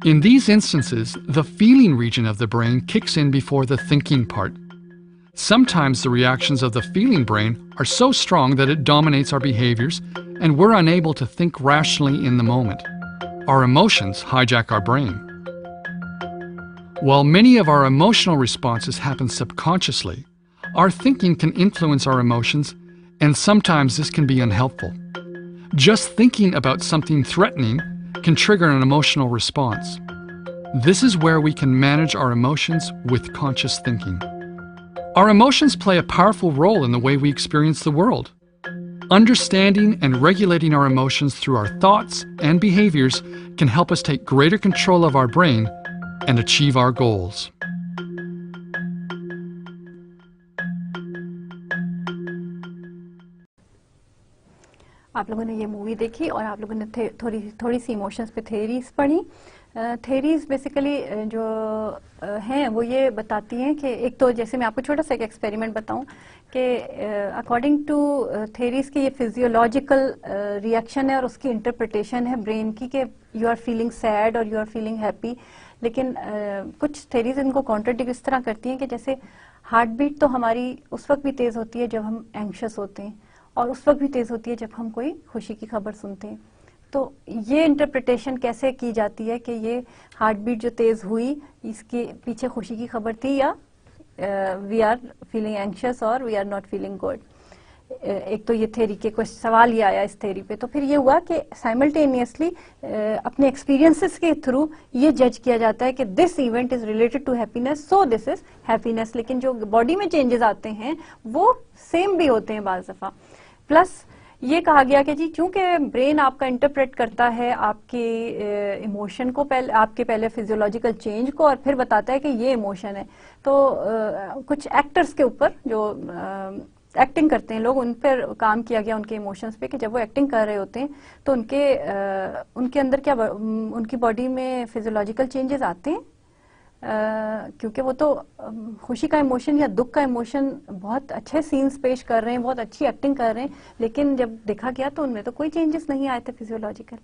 In these instances, the feeling region of the brain kicks in before the thinking part. Sometimes the reactions of the feeling brain are so strong that it dominates our behaviors and we're unable to think rationally in the moment. Our emotions hijack our brain. While many of our emotional responses happen subconsciously, our thinking can influence our emotions, and sometimes this can be unhelpful. Just thinking about something threatening can trigger an emotional response. This is where we can manage our emotions with conscious thinking. Our emotions play a powerful role in the way we experience the world. Understanding and regulating our emotions through our thoughts and behaviors can help us take greater control of our brain and achieve our goals. आप लोगों ने ये movie देखी और आप लोगों ने थोड़ी सी इमोशंस पे थेरीज पढ़ी। थेरीज बेसिकली जो हैं वो ये बताती हैं कि एक तो जैसे मैं आपको छोटा सा एक एक्सपेरिमेंट बताऊं कि अकॉर्डिंग टू थेरीज की ये फिजियोलॉजिकल रिएक्शन है और उसकी इंटरप्रिटेशन है ब्रेन की कि यू आर फीलिंग सैड और यू आर फीलिंग हैप्पी। लेकिन कुछ थेरीज इनको कॉन्ट्रडिक्ट इस तरह करती हैं कि जैसे हार्ट बीट तो हमारी उस वक्त भी तेज होती है जब हम एंग्शियस होते हैं और उस वक्त भी तेज होती है जब हम कोई खुशी की खबर सुनते हैं। तो ये इंटरप्रिटेशन कैसे की जाती है कि ये हार्ट बीट जो तेज हुई इसके पीछे खुशी की खबर थी या वी आर फीलिंग एंग्शियस और we are not feeling good. एक तो ये थ्योरी के कुछ सवाल ये आया इस थ्योरी पे। तो फिर ये हुआ कि साइमल्टेनियसली अपने एक्सपीरियंसेस के थ्रू ये जज किया जाता है कि this event is related to happiness so this is happiness. लेकिन जो बॉडी में चेंजेस आते हैं वो सेम भी होते हैं बाज़ दफा। प्लस ये कहा गया कि जी चूंकि ब्रेन आपका इंटरप्रेट करता है आपके इमोशन को पहले, आपके पहले फिजियोलॉजिकल चेंज को और फिर बताता है कि ये इमोशन है। तो कुछ एक्टर्स के ऊपर जो एक्टिंग करते हैं लोग उन पर काम किया गया उनके इमोशंस पे कि जब वो एक्टिंग कर रहे होते हैं तो उनके अंदर क्या उनकी बॉडी में फिजियोलॉजिकल चेंजेस आते हैं क्योंकि वो तो खुशी का इमोशन या दुख का इमोशन बहुत अच्छे सीन्स पेश कर रहे हैं, बहुत अच्छी एक्टिंग कर रहे हैं, लेकिन जब देखा गया तो उनमें तो कोई चेंजेस नहीं आए थे फिजियोलॉजिकल।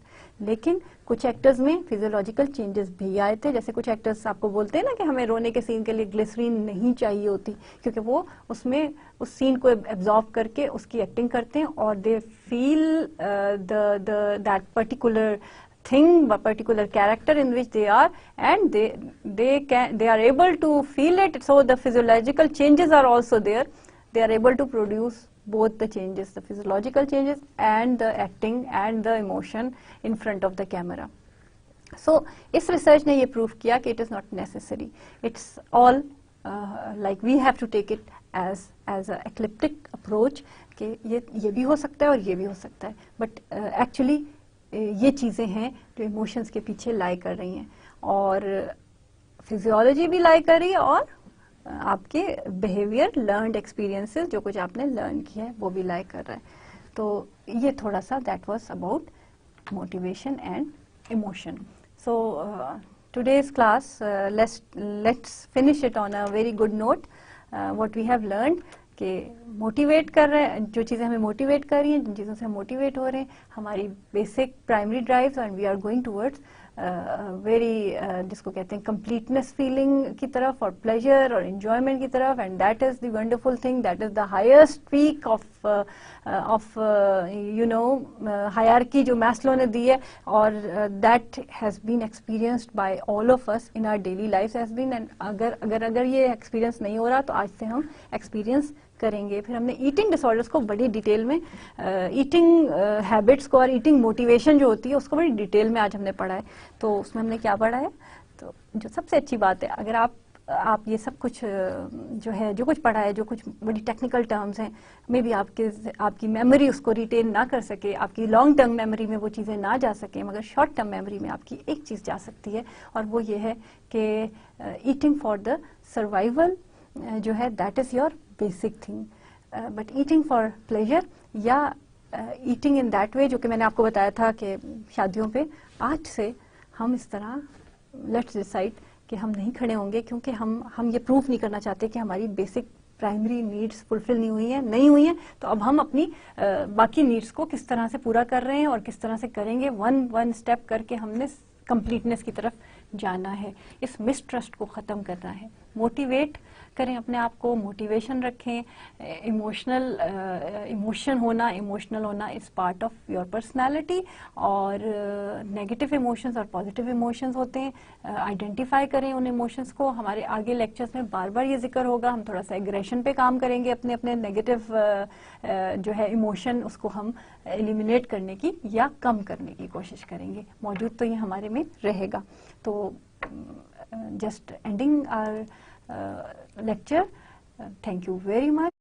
लेकिन कुछ एक्टर्स में फिजियोलॉजिकल चेंजेस भी आए थे। जैसे कुछ एक्टर्स आपको बोलते हैं ना कि हमें रोने के सीन के लिए ग्लिसरीन नहीं चाहिए होती क्योंकि वो उसमें उस सीन को एब्जॉर्ब करके उसकी एक्टिंग करते हैं और they feel that particular thing, a particular character in which they are, and they are able to feel it. So the physiological changes are also there. They are able to produce both the changes, the physiological changes and the acting and the emotion in front of the camera. So इस research ने ये prove किया कि it is not necessary. It's all like we have to take it as a eclectic approach कि ये भी हो सकता है और ये भी हो सकता है, but actually ये चीजें हैं जो इमोशंस के पीछे लाई कर रही हैं और फिजियोलॉजी भी लाई कर रही है और आपके बिहेवियर लर्नड एक्सपीरियंसेस जो कुछ आपने लर्न किया है वो भी लाई कर रहा है। तो ये थोड़ा सा that was about motivation and emotion. So today's class let's finish it on a very good note. What we have learned कि मोटिवेट कर रहे हैं, जो चीज़ें हमें मोटिवेट कर रही हैं, जिन चीज़ों से हम मोटिवेट हो रहे हैं, हमारी basic primary drives and we are going towards very जिसको कहते हैं कंप्लीटनेस फीलिंग की तरफ और प्लेजर और एंजॉयमेंट की तरफ, and that is the wonderful thing, that is the highest peak of you know hierarchy जो मैस्लो ने दी है और that has been experienced by all of us in our daily life has been. And अगर ये experience नहीं हो रहा तो आज से हम एक्सपीरियंस करेंगे। फिर हमने ईटिंग डिसऑर्डर्स को बड़ी डिटेल में, ईटिंग हैबिट्स को और ईटिंग मोटिवेशन जो होती है उसको बड़ी डिटेल में आज हमने पढ़ा है। तो उसमें हमने क्या पढ़ा है, तो जो सबसे अच्छी बात है, अगर आप ये सब कुछ जो है जो कुछ पढ़ा है, जो कुछ बड़ी टेक्निकल टर्म्स हैं, मे बी आपकी मेमोरी उसको रिटेन ना कर सके, आपकी लॉन्ग टर्म मेमोरी में वो चीज़ें ना जा सके, मगर शॉर्ट टर्म मेमोरी में आपकी एक चीज़ जा सकती है और वो ये है कि ईटिंग फॉर द सर्वाइवल जो है that is your basic thing, but eating for pleasure या ईटिंग इन दैट वे, जो कि मैंने आपको बताया था कि शादियों पे आज से हम इस तरह लेट्स डिसाइड कि हम नहीं खड़े होंगे क्योंकि हम ये प्रूफ नहीं करना चाहते कि हमारी बेसिक प्राइमरी नीड्स फुलफिल नहीं हुई हैं, तो अब हम अपनी बाकी नीड्स को किस तरह से पूरा कर रहे हैं और किस तरह से करेंगे, वन स्टेप करके हमने कंप्लीटनेस की तरफ जाना है, इस मिसट्रस्ट को ख़त्म करना है। मोटिवेट करें अपने आप को, मोटिवेशन रखें, इमोशनल होना is part of your personality, और नेगेटिव इमोशंस और पॉजिटिव इमोशंस होते हैं, आइडेंटिफाई करें उन इमोशंस को। हमारे आगे लेक्चर्स में बार बार ये जिक्र होगा, हम थोड़ा सा एग्रेशन पे काम करेंगे, अपने नेगेटिव जो है इमोशन उसको हम एलिमिनेट करने की या कम करने की कोशिश करेंगे। मौजूद तो ये हमारे में रहेगा। तो just ending our lecture. Thank you very much.